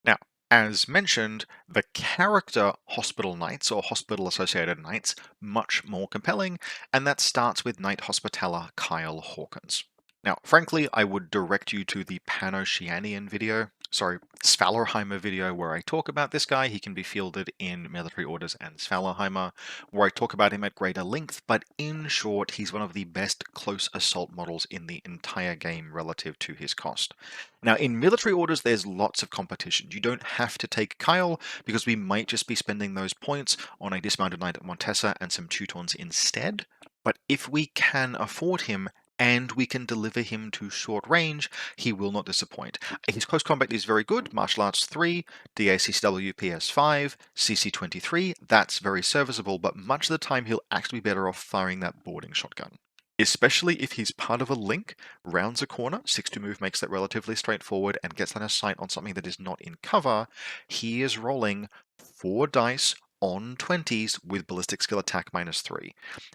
A: Now, as mentioned, the character Hospital Knights or Hospital Associated Knights much more compelling, and that starts with Knight Hospitaller Kyle Hawkins. Now, frankly, I would direct you to the Pan-Oceanian video. Svalorheimer video where I talk about this guy. He can be fielded in Military Orders and Svalorheimer, where I talk about him at greater length, but in short, he's one of the best close assault models in the entire game relative to his cost. Now, in Military Orders, there's lots of competition. You don't have to take Kyle, because we might just be spending those points on a Dismounted Knight at Montesa and some Teutons instead. But if we can afford him, and we can deliver him to short range, he will not disappoint. His close combat is very good, Martial Arts 3, DACCW PS5, CC23, that's very serviceable, but much of the time he'll actually be better off firing that boarding shotgun. Especially if he's part of a link, rounds a corner, 6-2 move makes that relatively straightforward and gets line of sight on something that is not in cover, he is rolling 4 dice on 20s with ballistic skill attack -3.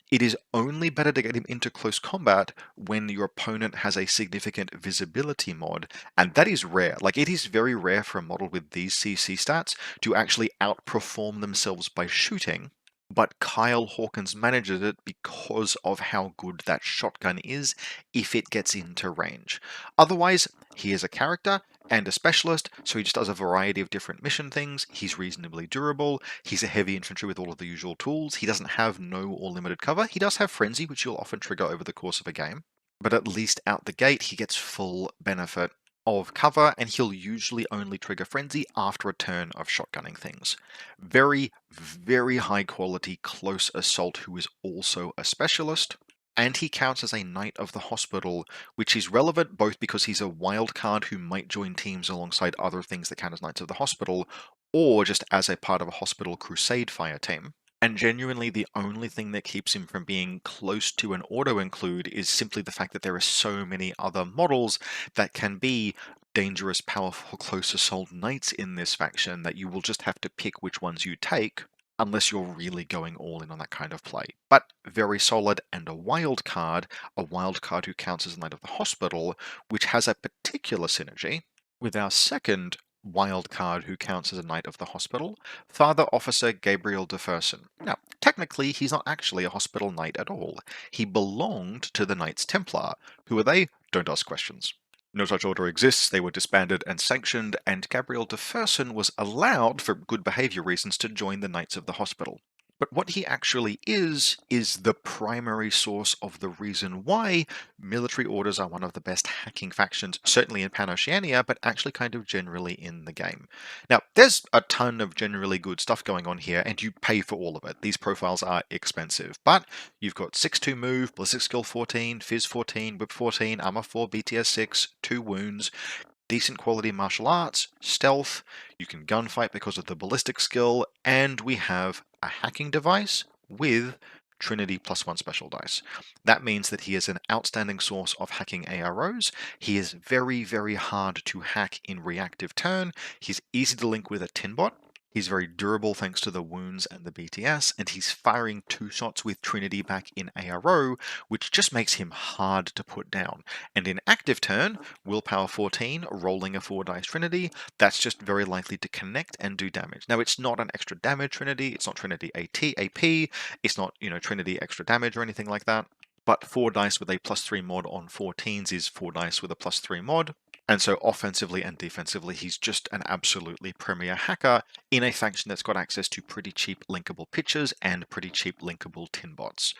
A: It is only better to get him into close combat when your opponent has a significant visibility mod, and that is rare. Like, it is very rare for a model with these CC stats to actually outperform themselves by shooting, but Kyle Hawkins manages it because of how good that shotgun is if it gets into range. Otherwise, he is a character and a specialist, so he just does a variety of different mission things. He's reasonably durable. He's a heavy infantry with all of the usual tools. He doesn't have no or limited cover. He does have frenzy, which you'll often trigger over the course of a game. But at least out the gate, he gets full benefit of cover, and he'll usually only trigger frenzy after a turn of shotgunning things. Very, very high quality close assault who is also a specialist. And he counts as a Knight of the Hospital, which is relevant both because he's a wild card who might join teams alongside other things that count as Knights of the Hospital, or just as a part of a Hospital Crusade fire team. And genuinely, the only thing that keeps him from being close to an auto-include is simply the fact that there are so many other models that can be dangerous, powerful, close assault knights in this faction that you will just have to pick which ones you take, unless you're really going all in on that kind of play. But very solid, and a wild card who counts as a Knight of the Hospital, which has a particular synergy with our second wild card who counts as a Knight of the Hospital, Father Officer Gabriel de Fersen. Now, technically, he's not actually a hospital knight at all. He belonged to the Knights Templar. Who are they? Don't ask questions. No such order exists, they were disbanded and sanctioned, and Gabriel de Fersen was allowed, for good behavior reasons, to join the Knights of the Hospital. But what he actually is the primary source of the reason why military orders are one of the best hacking factions, certainly in Pan-Oceania, but actually kind of generally in the game. Now, there's a ton of generally good stuff going on here, and you pay for all of it. These profiles are expensive, but you've got 6-2 move, ballistic skill 14, phys 14, whip 14, armor 4, BTS 6, 2 wounds, decent quality martial arts, stealth, you can gunfight because of the ballistic skill, and we have a hacking device with Trinity +1 special dice. That means that he is an outstanding source of hacking AROs. He is very, very hard to hack in reactive turn. He's easy to link with a Tinbot. He's very durable thanks to the wounds and the BTS, and he's firing 2 shots with Trinity back in ARO, which just makes him hard to put down. And in active turn, willpower 14, rolling a 4-dice Trinity, that's just very likely to connect and do damage. Now, it's not an extra damage Trinity, it's not Trinity AP, it's not, Trinity extra damage or anything like that, but 4 dice with a +3 mod on 14s is 4 dice with a +3 mod. And so offensively and defensively, he's just an absolutely premier hacker in a faction that's got access to pretty cheap linkable pitches and pretty cheap linkable Tinbots.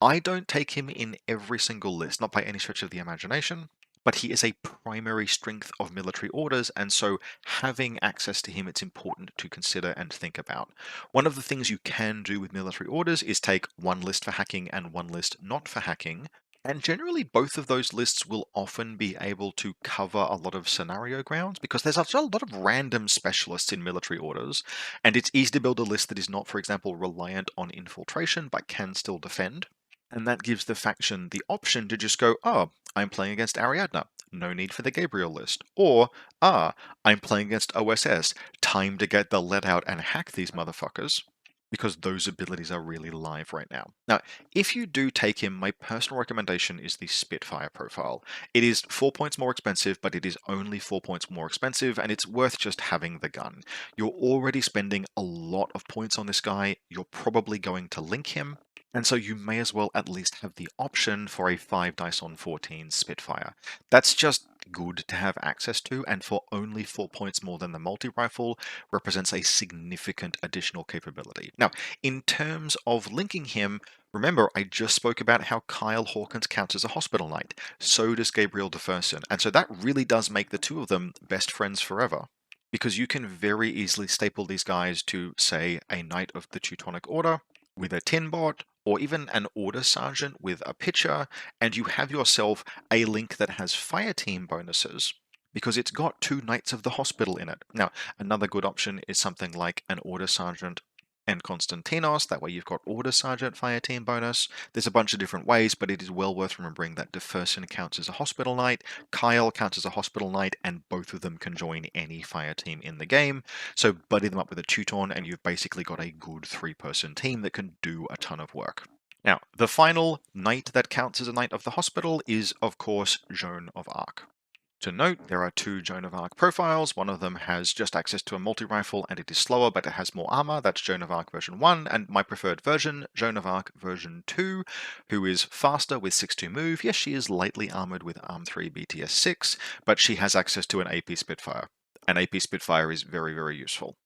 A: I don't take him in every single list, not by any stretch of the imagination, but he is a primary strength of military orders, and so having access to him, it's important to consider and think about. One of the things you can do with military orders is take one list for hacking and one list not for hacking, and generally, both of those lists will often be able to cover a lot of scenario grounds because there's a lot of random specialists in military orders, and it's easy to build a list that is not, for example, reliant on infiltration but can still defend. And that gives the faction the option to just go, oh, I'm playing against Ariadna. No need for the Gabriel list. Or, I'm playing against OSS. Time to get the let out and hack these motherfuckers, because those abilities are really live right now. Now, if you do take him, my personal recommendation is the Spitfire profile. It is 4 points more expensive, but it is only 4 points more expensive, and it's worth just having the gun. You're already spending a lot of points on this guy, you're probably going to link him, and so you may as well at least have the option for a 5 dice on 14 Spitfire. That's just good to have access to, and for only 4 points more than the multi-rifle, represents a significant additional capability. Now, in terms of linking him, remember I just spoke about how Kyle Hawkins counts as a hospital knight. So does Gabriel Deferson, and so that really does make the two of them best friends forever. Because you can very easily staple these guys to, say, a Knight of the Teutonic Order with a tin bot, or even an Order Sergeant with a pitcher, and you have yourself a link that has fire team bonuses because it's got two Knights of the Hospital in it. Now, another good option is something like an Order Sergeant and Konstantinos. That way you've got Order Sergeant fire team bonus. There's a bunch of different ways, but it is well worth remembering that Deferson counts as a Hospital Knight, Kyle counts as a Hospital Knight, and both of them can join any fire team in the game. So buddy them up with a Teuton, and you've basically got a good 3-person team that can do a ton of work. Now, the final knight that counts as a Knight of the Hospital is, of course, Joan of Arc. To note, there are two Joan of Arc profiles. One of them has just access to a multi-rifle and it is slower, but it has more armor. That's Joan of Arc version 1, and my preferred version, Joan of Arc version 2, who is faster with 6-2 move. Yes, she is lightly armored with Arm 3 BTS 6, but she has access to an AP Spitfire. An AP Spitfire is very, very useful.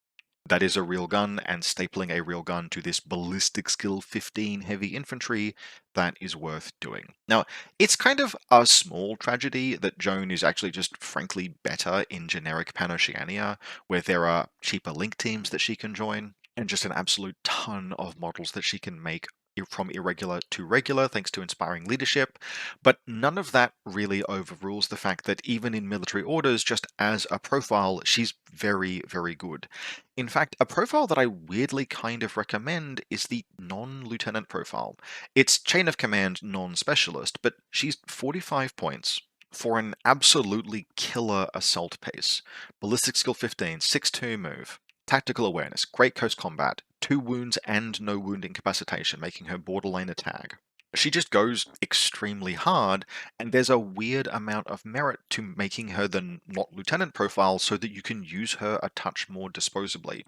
A: That is a real gun, and stapling a real gun to this ballistic skill 15 heavy infantry, that is worth doing. Now, it's kind of a small tragedy that Joan is actually just frankly better in generic Pan-Oceania, where there are cheaper link teams that she can join, and just an absolute ton of models that she can make from irregular to regular thanks to inspiring leadership, but none of that really overrules the fact that even in military orders, just as a profile, she's very, very good. In fact, a profile that I weirdly kind of recommend is the non-lieutenant profile. It's chain of command non-specialist, but she's 45 points for an absolutely killer assault pace. Ballistic skill 15, 6-2 move, tactical awareness, great close combat, 2 wounds and no wound incapacitation, making her borderline a tag. She just goes extremely hard, and there's a weird amount of merit to making her the not lieutenant profile so that you can use her a touch more disposably.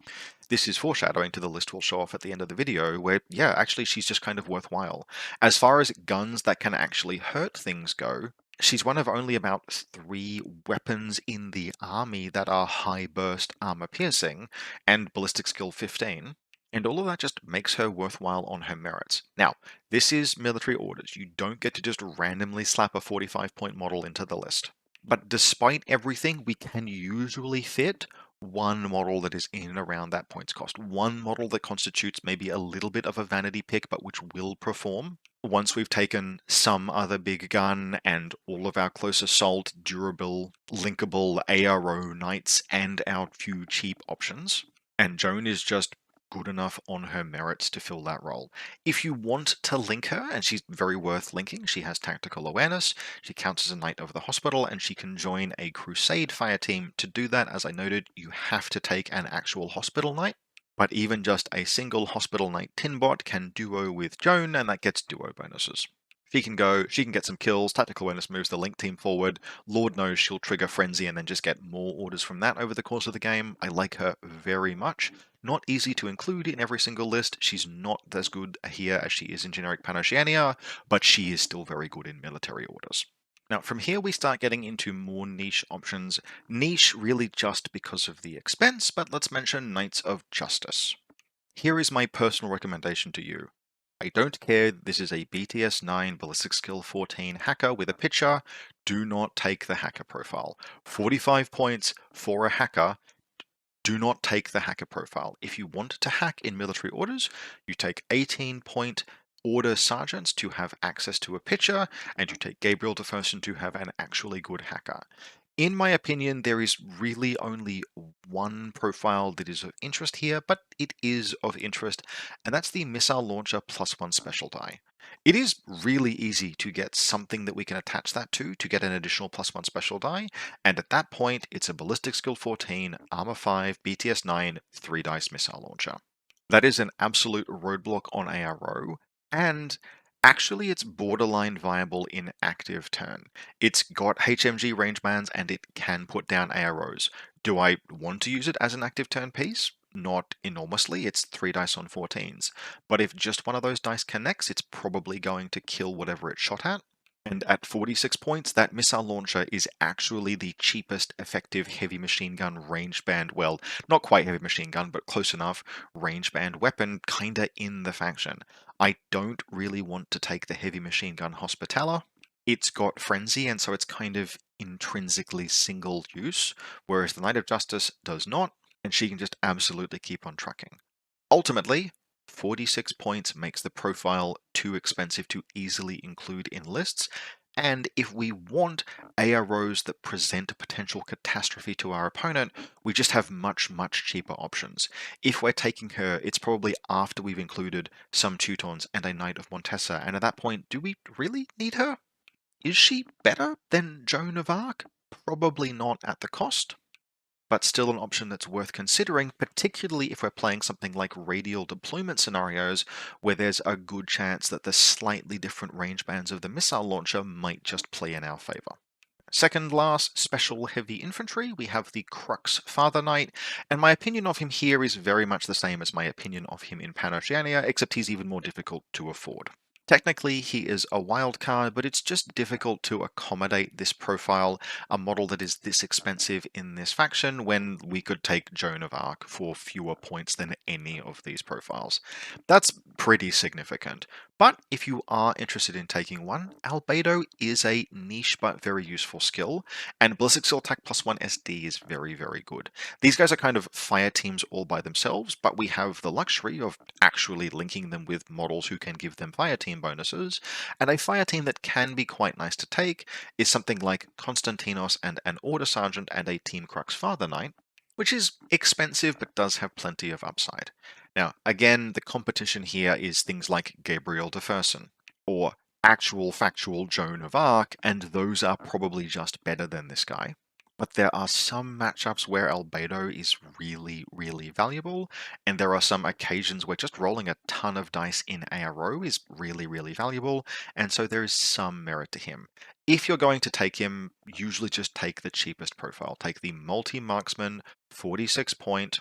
A: This is foreshadowing to the list we'll show off at the end of the video, where, yeah, actually she's just kind of worthwhile. As far as guns that can actually hurt things go, she's one of only about 3 weapons in the army that are high burst armor piercing and ballistic skill 15. And all of that just makes her worthwhile on her merits. Now, this is military orders. You don't get to just randomly slap a 45-point model into the list. But despite everything, we can usually fit one model that is in and around that points cost. One model that constitutes maybe a little bit of a vanity pick, but which will perform. Once we've taken some other big gun and all of our close assault, durable, linkable ARO knights and our few cheap options. And Joan is just good enough on her merits to fill that role. If you want to link her, and she's very worth linking, she has tactical awareness, she counts as a Knight of the Hospital, and she can join a Crusade fire team. To do that, as I noted, you have to take an actual Hospital Knight, but even just a single Hospital Knight Tinbot can duo with Joan, and that gets duo bonuses. She can go, she can get some kills, tactical awareness moves the link team forward. Lord knows she'll trigger Frenzy and then just get more orders from that over the course of the game. I like her very much. Not easy to include in every single list. She's not as good here as she is in generic Pan-Oceania, but she is still very good in military orders. Now, from here we start getting into more niche options. Niche really just because of the expense, but let's mention Knights of Justice. Here is my personal recommendation to you. I don't care, this is a BTS 9 Ballistic Skill 14 hacker with a pitcher. Do not take the hacker profile. 45 points for a hacker. Do not take the hacker profile. If you want to hack in military orders, you take 18-point order sergeants to have access to a pitcher, and you take Gabriel Deferson to have an actually good hacker. In my opinion, there is really only one profile that is of interest here, but it is of interest, and that's the Missile Launcher +1 special die. It is really easy to get something that we can attach that to get an additional +1 special die, and at that point, it's a Ballistic Skill 14, Armor 5, BTS 9, 3-dice missile launcher. That is an absolute roadblock on ARO, and actually it's borderline viable in active turn. It's got HMG rangebands and it can put down AROs. Do I want to use it as an active turn piece? Not enormously, it's 3 dice on 14s. But if just one of those dice connects, it's probably going to kill whatever it's shot at. And at 46 points, that missile launcher is actually the cheapest effective heavy machine gun range band, well, not quite heavy machine gun, but close enough range band weapon kinda in the faction. I don't really want to take the heavy machine gun Hospitaller. It's got frenzy, and so it's kind of intrinsically single use, whereas the Knight of Justice does not, and she can just absolutely keep on trucking. Ultimately, 46 points makes the profile too expensive to easily include in lists, and if we want AROs that present a potential catastrophe to our opponent, we just have much, much cheaper options. If we're taking her, it's probably after we've included some Teutons and a Knight of Montesa, and at that point, do we really need her? Is she better than Joan of Arc? Probably not at the cost, but still an option that's worth considering, particularly if we're playing something like radial deployment scenarios where there's a good chance that the slightly different range bands of the missile launcher might just play in our favor. Second last, special heavy infantry, we have the Crux Father Knight, and my opinion of him here is very much the same as my opinion of him in Pan-Oceania, except he's even more difficult to afford. Technically, he is a wild card, but it's just difficult to accommodate this profile, a model that is this expensive in this faction, when we could take Joan of Arc for fewer points than any of these profiles. That's pretty significant. But if you are interested in taking one, Albedo is a niche but very useful skill, and Ballistic Skill Attack +1 SD is very, very good. These guys are kind of fire teams all by themselves, but we have the luxury of actually linking them with models who can give them fire team bonuses, and a fire team that can be quite nice to take is something like Konstantinos and an Order Sergeant and a Team Crux Father Knight, which is expensive but does have plenty of upside. Now, again, the competition here is things like Gabriel de Fersen, or actual factual Joan of Arc, and those are probably just better than this guy. But there are some matchups where Albedo is really, really valuable, and there are some occasions where just rolling a ton of dice in ARO is really, really valuable, and so there is some merit to him. If you're going to take him, usually just take the cheapest profile. Take the multi-marksman, 46 point,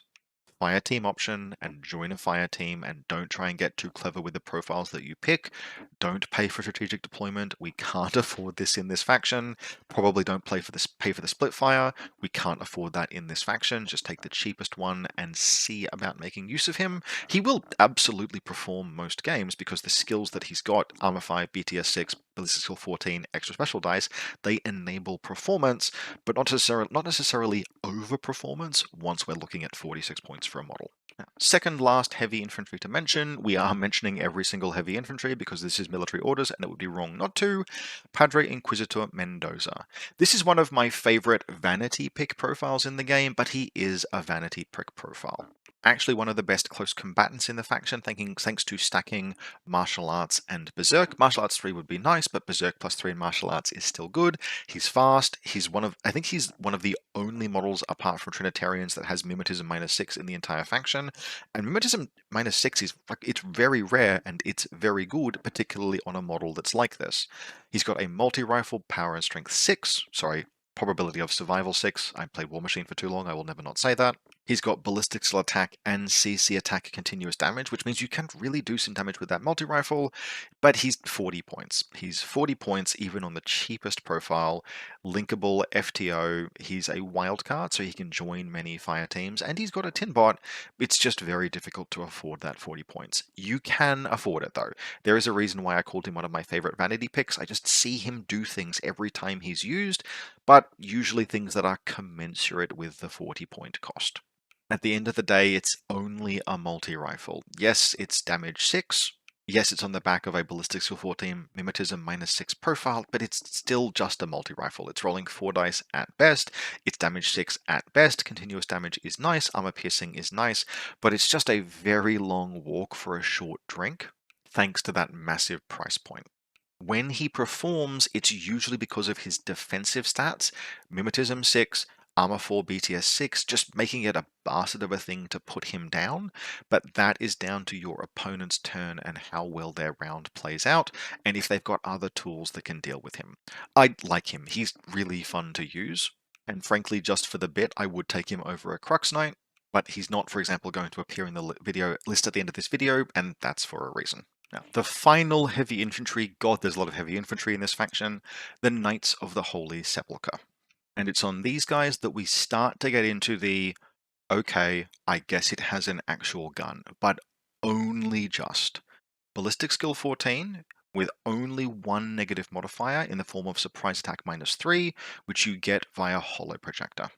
A: fire team option and join a fire team, and don't try and get too clever with the profiles that you pick. Don't pay for strategic deployment. We can't afford this in this faction. Probably don't pay for the split fire. We can't afford that in this faction. Just take the cheapest one and see about making use of him. He will absolutely perform most games because the skills that he's got, Armor 5, BTS 6, Ballistic Skill 14, extra special dice, they enable performance, but not necessarily over performance once we're looking at 46 points for a model. Now, second last heavy infantry to mention, we are mentioning every single heavy infantry because this is military orders and it would be wrong not to, Padre Inquisitor Mendoza. This is one of my favorite vanity pick profiles in the game, but he is a vanity pick profile. Actually one of the best close combatants in the faction, thanks to stacking martial arts and berserk. Martial arts 3 would be nice, but berserk +3 in martial arts is still good. He's fast. I think he's one of the only models apart from Trinitarians that has mimetism -6 in the entire faction. And mimetism -6 it's very rare and it's very good, particularly on a model that's like this. He's got a multi-rifle, power and strength 6. Sorry, probability of survival 6. I played War Machine for too long, I will never not say that. He's got ballistic skill attack and CC attack continuous damage, which means you can really do some damage with that multi-rifle, but he's 40 points. He's 40 points even on the cheapest profile, linkable FTO. He's a wild card, so he can join many fire teams, and he's got a tin bot. It's just very difficult to afford that 40 points. You can afford it though. There is a reason why I called him one of my favorite vanity picks. I just see him do things every time he's used, but usually things that are commensurate with the 40-point cost. At the end of the day, it's only a multi-rifle. Yes, it's damage 6. Yes, it's on the back of a Ballistic Skill 14 Mimetism -6 profile, but it's still just a multi-rifle. It's rolling 4 dice at best, it's damage 6 at best, continuous damage is nice, armor piercing is nice, but it's just a very long walk for a short drink, thanks to that massive price point. When he performs, it's usually because of his defensive stats, Mimetism 6, Armor 4 BTS 6, just making it a bastard of a thing to put him down, but that is down to your opponent's turn and how well their round plays out, and if they've got other tools that can deal with him. I like him, he's really fun to use, and frankly, just for the bit, I would take him over a Crux Knight, but he's not, for example, going to appear in the video list at the end of this video, and that's for a reason. Now, the final heavy infantry, God, there's a lot of heavy infantry in this faction, the Knights of the Holy Sepulchre. And it's on these guys that we start to get into the, okay, I guess it has an actual gun, but only just. Ballistic skill 14 with only one negative modifier in the form of surprise attack -3, which you get via holo projector.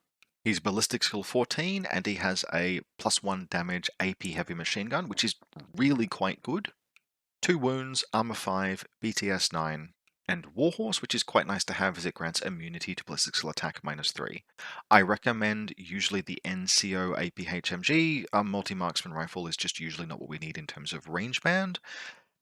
A: He's ballistic skill 14 and he has a +1 damage AP heavy machine gun, which is really quite good. 2 wounds, armor 5, BTS 9, and Warhorse, which is quite nice to have as it grants immunity to ballistic skill attack -3. I recommend usually the NCO APHMG. A multi-marksman rifle is just usually not what we need in terms of range band.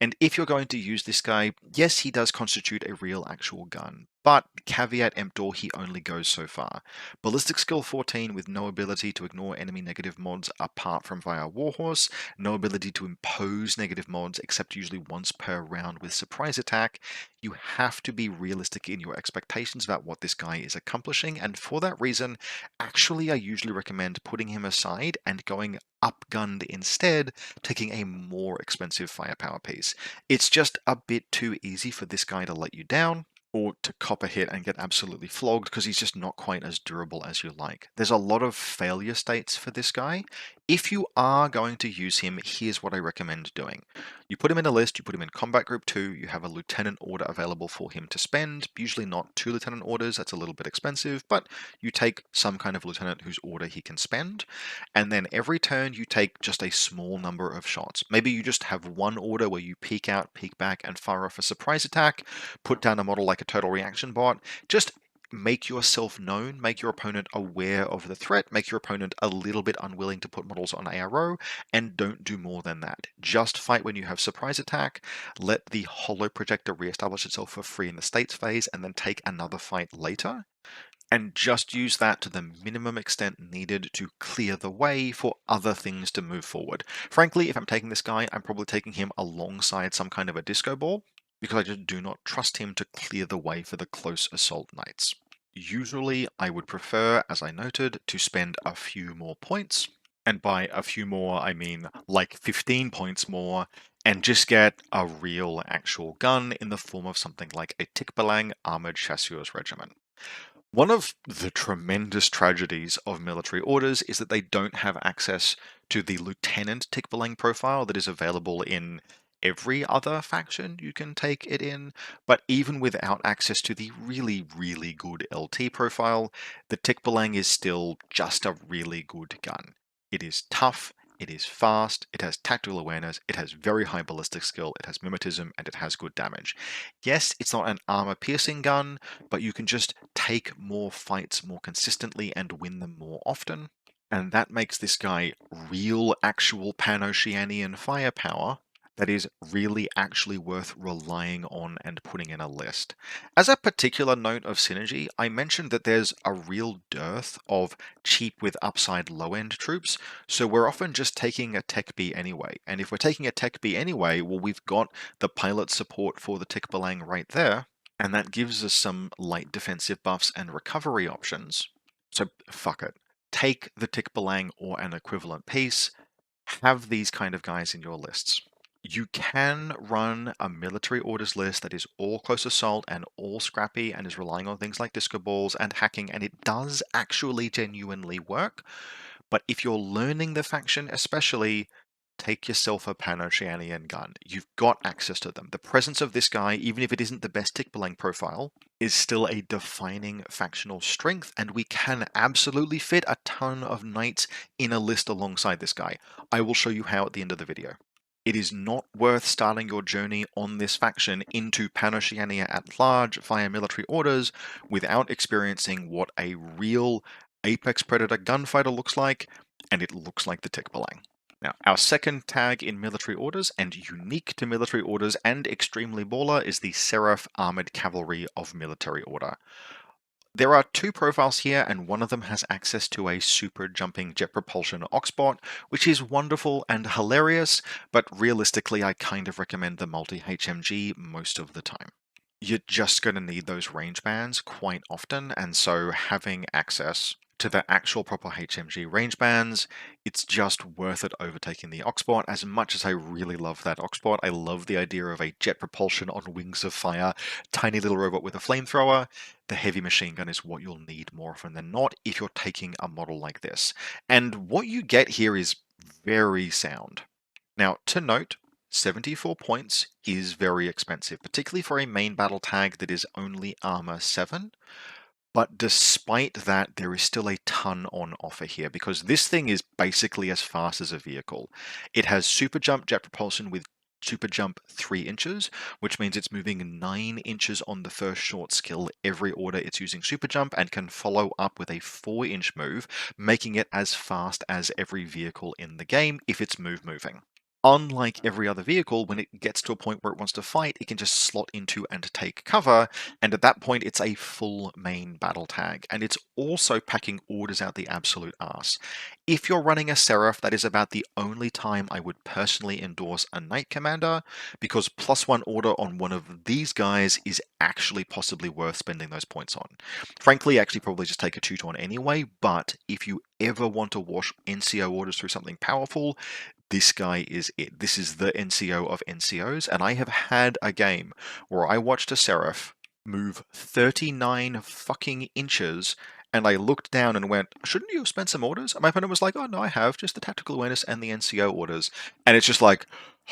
A: And if you're going to use this guy, yes, he does constitute a real actual gun, but caveat emptor, he only goes so far. Ballistic skill 14 with no ability to ignore enemy negative mods apart from via Warhorse, no ability to impose negative mods except usually once per round with surprise attack. You have to be realistic in your expectations about what this guy is accomplishing, and for that reason, actually I usually recommend putting him aside and going upgunned instead, taking a more expensive firepower piece. It's just a bit too easy for this guy to let you down, or to cop a hit and get absolutely flogged because he's just not quite as durable as you like. There's a lot of failure states for this guy. If you are going to use him, here's what I recommend doing. You put him in a list, you put him in Combat Group 2, you have a Lieutenant order available for him to spend, usually not 2 Lieutenant orders, that's a little bit expensive, but you take some kind of Lieutenant whose order he can spend, and then every turn you take just a small number of shots. Maybe you just have one order where you peek out, peek back, and fire off a surprise attack, put down a model like a total reaction bot, just make yourself known, make your opponent aware of the threat, make your opponent a little bit unwilling to put models on ARO, and don't do more than that. Just fight when you have surprise attack, let the holo projector reestablish itself for free in the states phase, and then take another fight later, and just use that to the minimum extent needed to clear the way for other things to move forward. Frankly, if I'm taking this guy, I'm probably taking him alongside some kind of a disco ball, because I just do not trust him to clear the way for the close assault knights. Usually, I would prefer, as I noted, to spend a few more points, and by a few more, I mean like 15 points more, and just get a real actual gun in the form of something like a Tikbalang Armored Chasseurs Regiment. One of the tremendous tragedies of military orders is that they don't have access to the Lieutenant Tikbalang profile that is available in every other faction you can take it in, but even without access to the really, really good LT profile, the Tikbalang is still just a really good gun. It is tough, it is fast, it has tactical awareness, it has very high ballistic skill, it has mimetism, and it has good damage. Yes, it's not an armor-piercing gun, but you can just take more fights more consistently and win them more often. And that makes this guy real, actual Pan-Oceanian firepower that is really actually worth relying on and putting in a list. As a particular note of synergy, I mentioned that there's a real dearth of cheap with upside low-end troops, so we're often just taking a Tech B anyway. And if we're taking a Tech B anyway, well, we've got the pilot support for the Tikbalang right there, and that gives us some light defensive buffs and recovery options. So fuck it. Take the Tikbalang or an equivalent piece, have these kind of guys in your lists. You can run a military orders list that is all close assault and all scrappy and is relying on things like disco balls and hacking, and it does actually genuinely work. But if you're learning the faction especially, take yourself a Pan-Oceanian gun. You've got access to them. The presence of this guy, even if it isn't the best Tikbalang profile, is still a defining factional strength, and we can absolutely fit a ton of knights in a list alongside this guy. I will show you how at the end of the video. It is not worth starting your journey on this faction into Pan-Oceania at large via military orders without experiencing what a real Apex Predator gunfighter looks like, and it looks like the Tikbalang. Now, our second tag in military orders, and unique to military orders and extremely baller, is the Seraph Armored Cavalry of Military Order. There are 2 profiles here, and one of them has access to a super jumping jet propulsion Oxbot, which is wonderful and hilarious, but realistically I kind of recommend the multi-HMG most of the time. You're just going to need those range bands quite often, and so having access To the actual proper HMG range bands, it's just worth it overtaking the Oxbot. As much as I really love that Oxbot, I love the idea of a jet propulsion on wings of fire, tiny little robot with a flamethrower. The heavy machine gun is what you'll need more often than not if you're taking a model like this. And what you get here is very sound. Now, to note, 74 points is very expensive, particularly for a main battle tag that is only armor 7. But despite that, there is still a ton on offer here because this thing is basically as fast as a vehicle. It has super jump jet propulsion with super jump 3 inches, which means it's moving 9 inches on the first short skill every order it's using super jump and can follow up with a 4-inch move, making it as fast as every vehicle in the game if it's moving. Unlike every other vehicle, when it gets to a point where it wants to fight, it can just slot into and take cover, and at that point it's a full main battle tag, and it's also packing orders out the absolute arse. If you're running a Seraph, that is about the only time I would personally endorse a Knight Commander, because +1 order on one of these guys is actually possibly worth spending those points on. Frankly, actually probably just take a Teuton anyway, but if you ever want to wash NCO orders through something powerful, this guy is it. This is the NCO of NCOs, and I have had a game where I watched a Seraph move 39 fucking inches, and I looked down and went, shouldn't you have spent some orders? And my opponent was like, oh no, I have, just the tactical awareness and the NCO orders. And it's just like,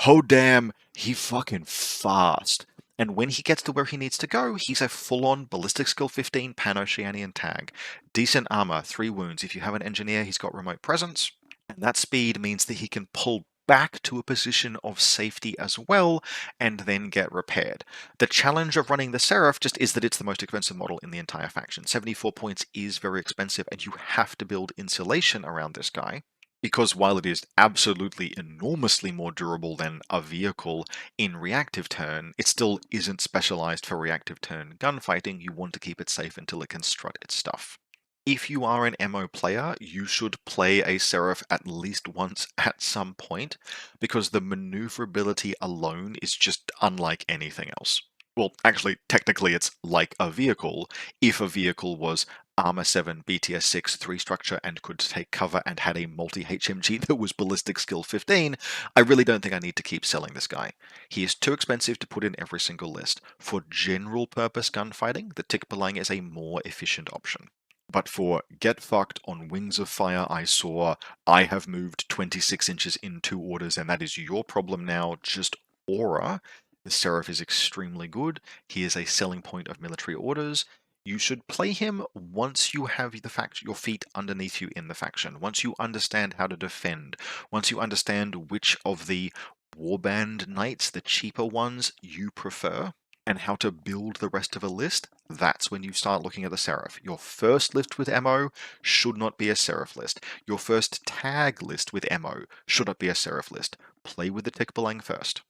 A: oh damn, he fucking fast. And when he gets to where he needs to go, he's a full-on ballistic skill 15 Pan-Oceanian tag. Decent armor, 3 wounds. If you have an engineer, he's got remote presence. And that speed means that he can pull back to a position of safety as well and then get repaired. The challenge of running the Seraph just is that it's the most expensive model in the entire faction. 74 points is very expensive, and you have to build insulation around this guy. Because while it is absolutely enormously more durable than a vehicle in reactive turn, it still isn't specialized for reactive turn gunfighting. You want to keep it safe until it can strut its stuff. If you are an MO player, you should play a Seraph at least once at some point, because the maneuverability alone is just unlike anything else. Well, actually, technically it's like a vehicle, if a vehicle was Armor 7, BTS 6, 3 structure, and could take cover and had a multi-HMG that was Ballistic Skill 15, I really don't think I need to keep selling this guy. He is too expensive to put in every single list. For general purpose gunfighting, the Tick Belang is a more efficient option. But for get fucked on wings of fire, I have moved 26 inches in 2 orders, and that is your problem now. Just aura. The Seraph is extremely good. He is a selling point of military orders. You should play him once you have your feet underneath you in the faction. Once you understand how to defend. Once you understand which of the warband knights, the cheaper ones, you prefer, and how to build the rest of a list, that's when you start looking at the Seraph. Your first list with MO should not be a Seraph list. Your first tag list with MO should not be a Seraph list. Play with the Tick Belang first.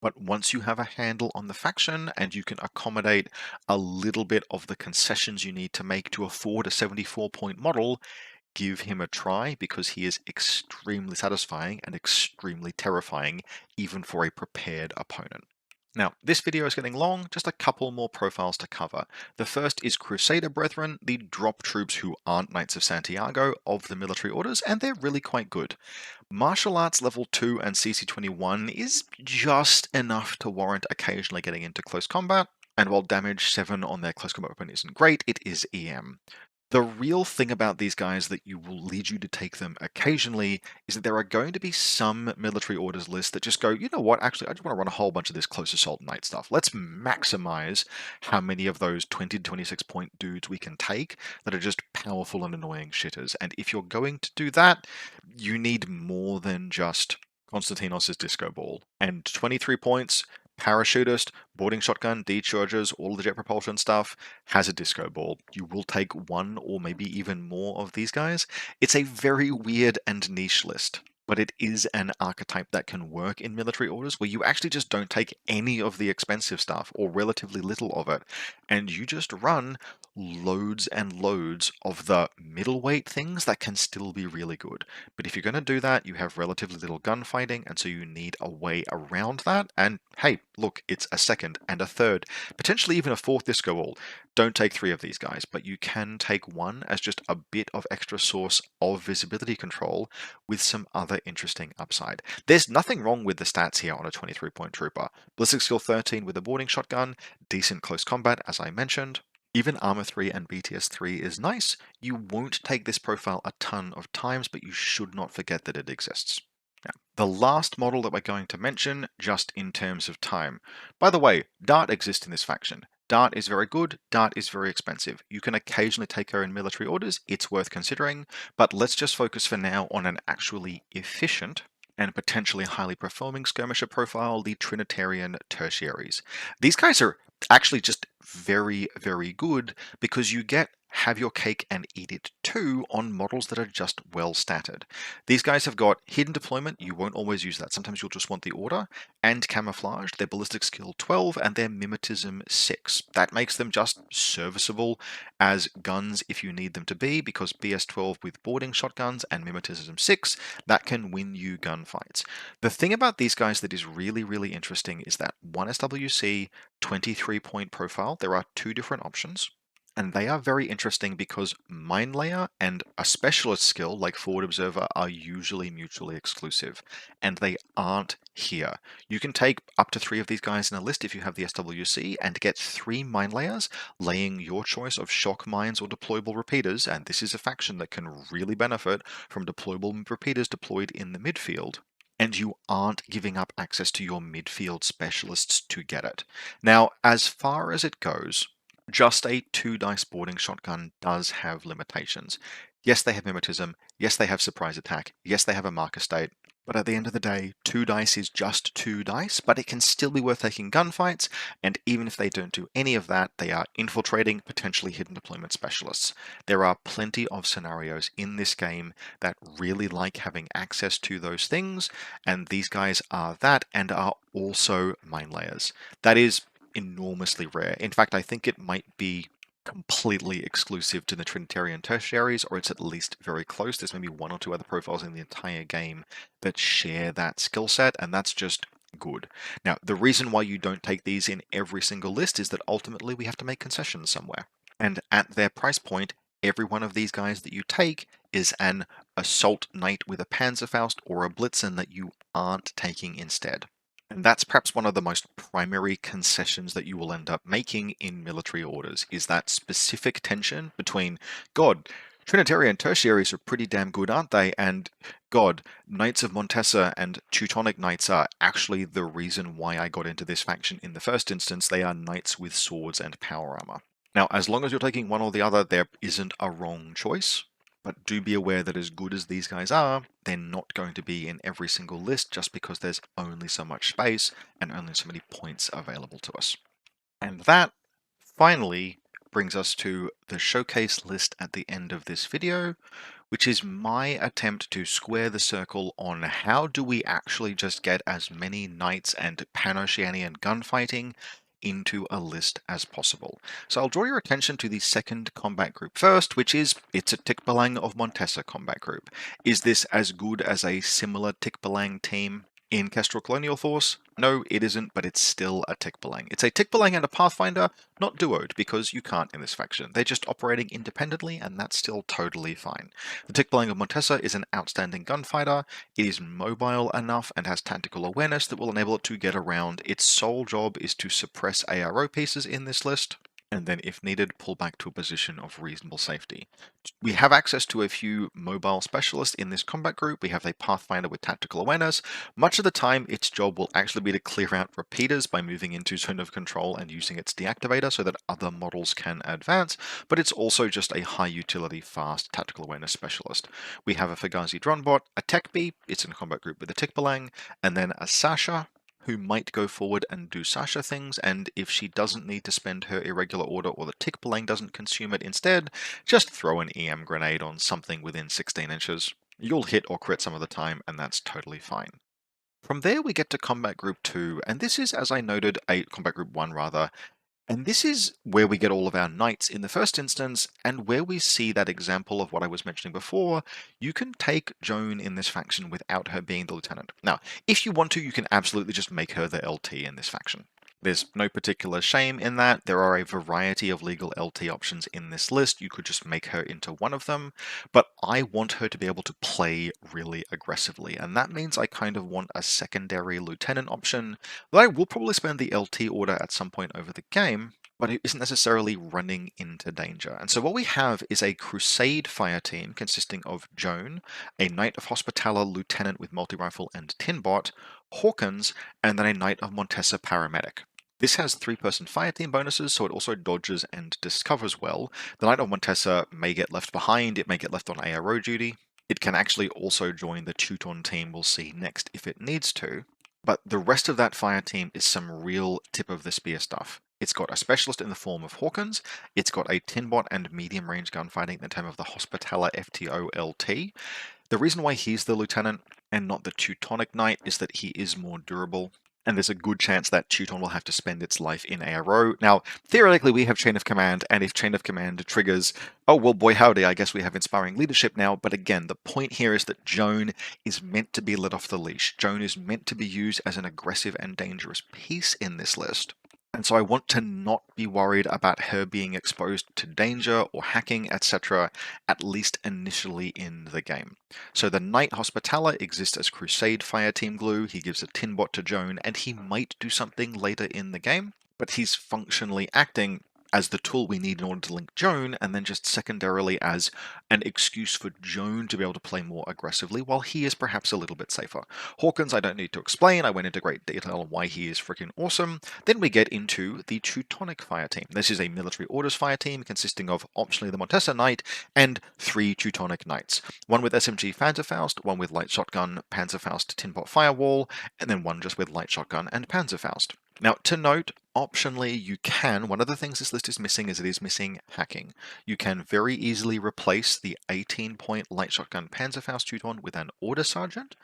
A: But once you have a handle on the faction and you can accommodate a little bit of the concessions you need to make to afford a 74-point model, give him a try, because he is extremely satisfying and extremely terrifying, even for a prepared opponent. Now, this video is getting long, just a couple more profiles to cover. The first is Crusader Brethren, the drop troops who aren't Knights of Santiago of the military orders, and they're really quite good. Martial Arts level 2 and CC21 is just enough to warrant occasionally getting into close combat, and while damage 7 on their close combat weapon isn't great, it is EM. The real thing about these guys that will lead you to take them occasionally is that there are going to be some military orders lists that just go, you know what, actually, I just want to run a whole bunch of this close assault knight stuff. Let's maximize how many of those 20 to 26 point dudes we can take that are just powerful and annoying shitters. And if you're going to do that, you need more than just Konstantinos' Disco Ball. And 23 points, parachutist, boarding shotgun, decharges, all the jet propulsion stuff, has a disco ball. You will take one or maybe even more of these guys. It's a very weird and niche list, but it is an archetype that can work in military orders where you actually just don't take any of the expensive stuff or relatively little of it, and you just run loads and loads of the middleweight things that can still be really good. But if you're going to do that, you have relatively little gunfighting, and so you need a way around that. And hey, look, it's a second and a third, potentially even a fourth disco ball. don't take 3 of these guys, but you can take 1 as just a bit of extra source of visibility control with some other interesting upside. There's nothing wrong with the stats here on a 23-point trooper. Ballistic skill 13 with a boarding shotgun, decent close combat as I mentioned. Even Armor 3 and BTS 3 is nice. You won't take this profile a ton of times, but you should not forget that it exists. Now, the last model that we're going to mention, just in terms of time. By the way, Dart exists in this faction. Dart is very good, Dart is very expensive. You can occasionally take her in military orders, it's worth considering, but let's just focus for now on an actually efficient and potentially highly performing skirmisher profile, the Trinitarian Tertiaries. These guys are actually just very, very good because you get have your cake and eat it too on models that are just well statted. These guys have got hidden deployment, you won't always use that. Sometimes you'll just want the order, and camouflage, their ballistic skill 12 and their mimetism 6. That makes them just serviceable as guns if you need them to be, because BS12 with boarding shotguns and mimetism 6, that can win you gunfights. The thing about these guys that is really, really interesting is that 1 SWC 23-point profile, there are 2 different options. And they are very interesting because Mind Layer and a specialist skill like Forward Observer are usually mutually exclusive, and they aren't here. You can take up to 3 of these guys in a list if you have the SWC and get 3 Mind Layers, laying your choice of shock mines or deployable repeaters, and this is a faction that can really benefit from deployable repeaters deployed in the midfield. And you aren't giving up access to your midfield specialists to get it. Now, as far as it goes, just a 2-dice boarding shotgun does have limitations. Yes, they have mimetism. Yes, they have surprise attack. Yes, they have a marker state. But at the end of the day, 2 dice is just 2 dice, but it can still be worth taking gunfights, and even if they don't do any of that, they are infiltrating, potentially hidden deployment specialists. There are plenty of scenarios in this game that really like having access to those things, and these guys are that and are also mine layers. That is enormously rare. In fact, I think it might be completely exclusive to the Trinitarian Tertiaries, or it's at least very close. There's maybe 1 or 2 other profiles in the entire game that share that skill set, and that's just good. Now, the reason why you don't take these in every single list is that ultimately we have to make concessions somewhere. And at their price point, every one of these guys that you take is an Assault Knight with a Panzerfaust or a Blitzen that you aren't taking instead. And that's perhaps one of the most primary concessions that you will end up making in military orders, is that specific tension between, God, Trinitarian Tertiaries are pretty damn good, aren't they? And God, Knights of Montesa and Teutonic Knights are actually the reason why I got into this faction in the first instance. They are knights with swords and power armor. Now, as long as you're taking one or the other, there isn't a wrong choice. But do be aware that as good as these guys are, they're not going to be in every single list just because there's only so much space and only so many points available to us. And that finally brings us to the showcase list at the end of this video, which is my attempt to square the circle on how do we actually just get as many knights and Pan-Oceanian gunfighting into a list as possible. So I'll draw your attention to the second combat group first, which is it's a Tikbalang of Montesa combat group. Is this as good as a similar Tikbalang team in Kestrel Colonial Force? No, it isn't, but it's still a Tikbalang. It's a Tikbalang and a Pathfinder, not duoed, because you can't in this faction. They're just operating independently, and that's still totally fine. The Tikbalang of Montesa is an outstanding gunfighter. It is mobile enough and has tactical awareness that will enable it to get around. Its sole job is to suppress ARO pieces in this list, and then if needed, pull back to a position of reasonable safety. We have access to a few mobile specialists in this combat group. We have a Pathfinder with tactical awareness. Much of the time, its job will actually be to clear out repeaters by moving into zone of control and using its deactivator so that other models can advance, but it's also just a high utility, fast tactical awareness specialist. We have a Fugazi Dronbot, a Tech Bee, it's in a combat group with a Tikbalang, and then a Sasha, who might go forward and do Sasha things, and if she doesn't need to spend her irregular order or the Tikbalang doesn't consume it instead, just throw an EM grenade on something within 16 inches. You'll hit or crit some of the time, and that's totally fine. From there we get to Combat Group 2, and this is, as I noted, a Combat Group 1 rather, and this is where we get all of our knights in the first instance, and where we see that example of what I was mentioning before. You can take Joan in this faction without her being the lieutenant. Now, if you want to, you can absolutely just make her the LT in this faction. There's no particular shame in that. There are a variety of legal LT options in this list. You could just make her into one of them, but I want her to be able to play really aggressively, and that means I kind of want a secondary lieutenant option that I will probably spend the LT order at some point over the game, but it isn't necessarily running into danger. And so what we have is a Crusade fire team consisting of Joan, a Knight of Hospitaller Lieutenant with multi-rifle and Tinbot, Hawkins, and then a Knight of Montesa Paramedic. This has 3-person fire team bonuses, so it also dodges and discovers well. The Knight of Montesa may get left behind, it may get left on ARO duty. It can actually also join the Teuton team we'll see next if it needs to. But the rest of that fire team is some real tip of the spear stuff. It's got a specialist in the form of Hawkins, it's got a Tinbot and medium range gunfighting in the term of the Hospitaller FTO LT. The reason why he's the lieutenant and not the Teutonic Knight is that he is more durable, and there's a good chance that Teuton will have to spend its life in ARO. Now, theoretically, we have Chain of Command, and if Chain of Command triggers, oh, well, boy howdy, I guess we have Inspiring Leadership now, but again, the point here is that Joan is meant to be let off the leash. Joan is meant to be used as an aggressive and dangerous piece in this list. And so I want to not be worried about her being exposed to danger or hacking, etc., at least initially in the game. So the Knight Hospitaller exists as Crusade Fire Team glue, he gives a Tinbot to Joan, and he might do something later in the game, but he's functionally acting as the tool we need in order to link Joan, and then just secondarily as an excuse for Joan to be able to play more aggressively, while he is perhaps a little bit safer. Hawkins, I don't need to explain, I went into great detail on why he is freaking awesome. Then we get into the Teutonic Fire Team. This is a military orders fire team consisting of optionally the Montesa Knight and 3 Teutonic Knights. One with SMG Panzerfaust, one with Light Shotgun, Panzerfaust, Tinbot Firewall, and then one just with Light Shotgun and Panzerfaust. Now, to note, optionally, you can, one of the things this list is missing is it is missing hacking. You can very easily replace the 18-point Light Shotgun Panzerfaust Teuton with an Order Sergeant.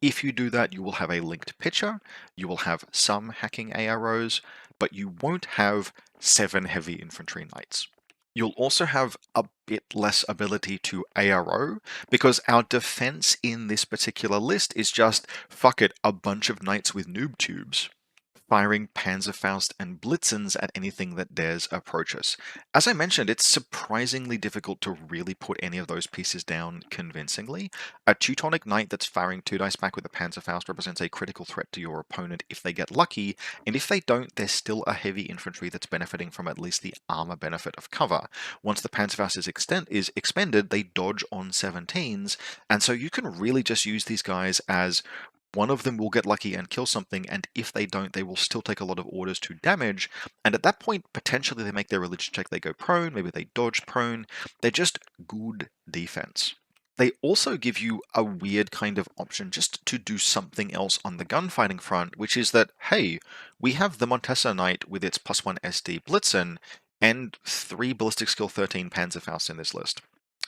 A: If you do that, you will have a linked picture, you will have some hacking AROs, but you won't have 7 heavy infantry knights. You'll also have a bit less ability to ARO, because our defense in this particular list is just, fuck it, a bunch of knights with noob tubes, firing Panzerfaust and Blitzens at anything that dares approach us. As I mentioned, it's surprisingly difficult to really put any of those pieces down convincingly. A Teutonic Knight that's firing 2 dice back with a Panzerfaust represents a critical threat to your opponent if they get lucky, and if they don't, there's still a heavy infantry that's benefiting from at least the armor benefit of cover. Once the Panzerfaust is expended, they dodge on 17s, and so you can really just use these guys as one of them will get lucky and kill something, and if they don't, they will still take a lot of orders to damage, and at that point, potentially they make their religion check, they go prone, maybe they dodge prone, they're just good defense. They also give you a weird kind of option just to do something else on the gunfighting front, which is that, hey, we have the Montesa Knight with its +1 SD Blitzen, and 3 Ballistic Skill 13 Panzerfaust in this list.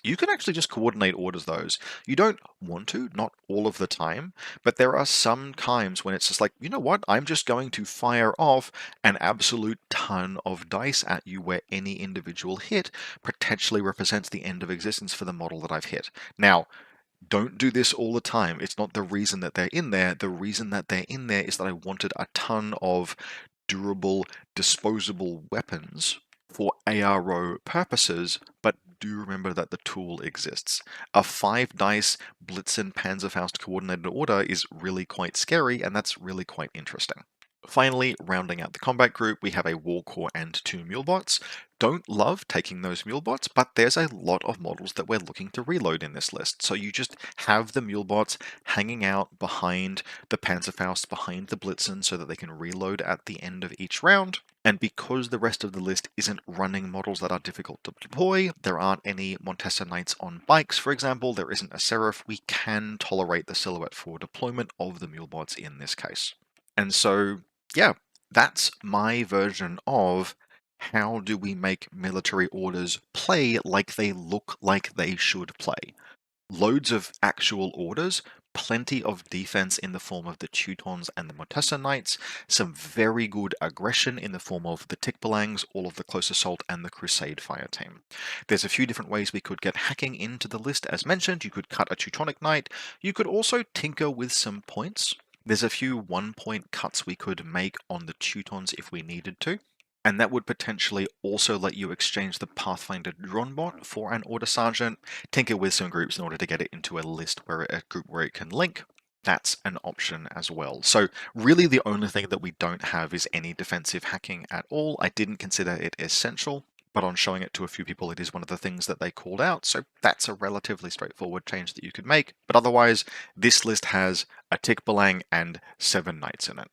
A: You can actually just coordinate orders those. You don't want to, not all of the time, but there are some times when it's just like, you know what, I'm just going to fire off an absolute ton of dice at you where any individual hit potentially represents the end of existence for the model that I've hit. Now, don't do this all the time. It's not the reason that they're in there. The reason that they're in there is that I wanted a ton of durable, disposable weapons for ARO purposes, but do remember that the tool exists. A 5 dice Blitzen Panzerfaust coordinated order is really quite scary, and that's really quite interesting. Finally, rounding out the combat group, we have a Warcore and 2 Mulebots. Don't love taking those Mulebots, but there's a lot of models that we're looking to reload in this list. So you just have the Mulebots hanging out behind the Panzerfaust, behind the Blitzen, so that they can reload at the end of each round. And because the rest of the list isn't running models that are difficult to deploy, there aren't any Montesa Knights on bikes, for example, there isn't a Seraph, we can tolerate the silhouette for deployment of the Mulebots in this case. And so, yeah, that's my version of how do we make military orders play like they look like they should play. Loads of actual orders, plenty of defense in the form of the Teutons and the Montesa Knights, some very good aggression in the form of the Tikbalangs, all of the Close Assault, and the Crusade Fire Team. There's a few different ways we could get hacking into the list. As mentioned, you could cut a Teutonic Knight. You could also tinker with some points. There's a few one-point cuts we could make on the Teutons if we needed to, and that would potentially also let you exchange the Pathfinder Drawn bot for an Order Sergeant, tinker with some groups in order to get it into a list where a group where it can link. That's an option as well. So really the only thing that we don't have is any defensive hacking at all. I didn't consider it essential, but on showing it to a few people, it is one of the things that they called out. So that's a relatively straightforward change that you could make. But otherwise, this list has a Tikbalang and 7 knights in it.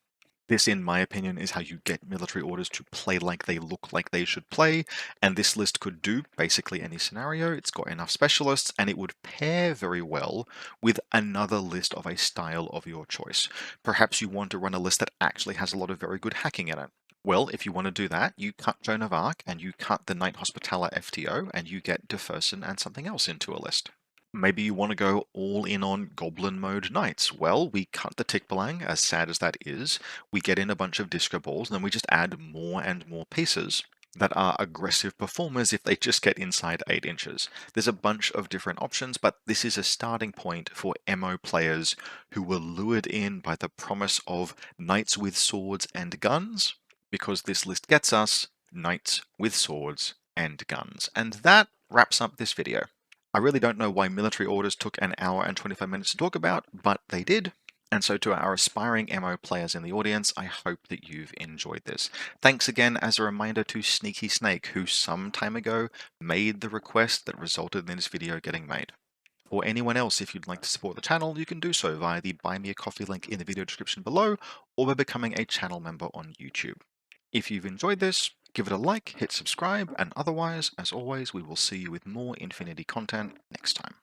A: This, in my opinion, is how you get military orders to play like they look like they should play, and this list could do basically any scenario. It's got enough specialists, and it would pair very well with another list of a style of your choice. Perhaps you want to run a list that actually has a lot of very good hacking in it. Well, if you want to do that, you cut Joan of Arc, and you cut the Knight Hospitaller FTO, and you get Defersen and something else into a list. Maybe you want to go all in on Goblin Mode Knights. Well, we cut the Tikbalang, as sad as that is. We get in a bunch of disco balls, and then we just add more and more pieces that are aggressive performers if they just get inside 8 inches. There's a bunch of different options, but this is a starting point for MO players who were lured in by the promise of knights with swords and guns, because this list gets us knights with swords and guns. And that wraps up this video. I really don't know why military orders took an hour and 25 minutes to talk about, but they did. And so to our aspiring MO players in the audience, I hope that you've enjoyed this. Thanks again as a reminder to Sneaky Snake, who some time ago made the request that resulted in this video getting made. For anyone else, if you'd like to support the channel, you can do so via the Buy Me a Coffee link in the video description below, or by becoming a channel member on YouTube. If you've enjoyed this, give it a like, hit subscribe, and otherwise, as always, we will see you with more Infinity content next time.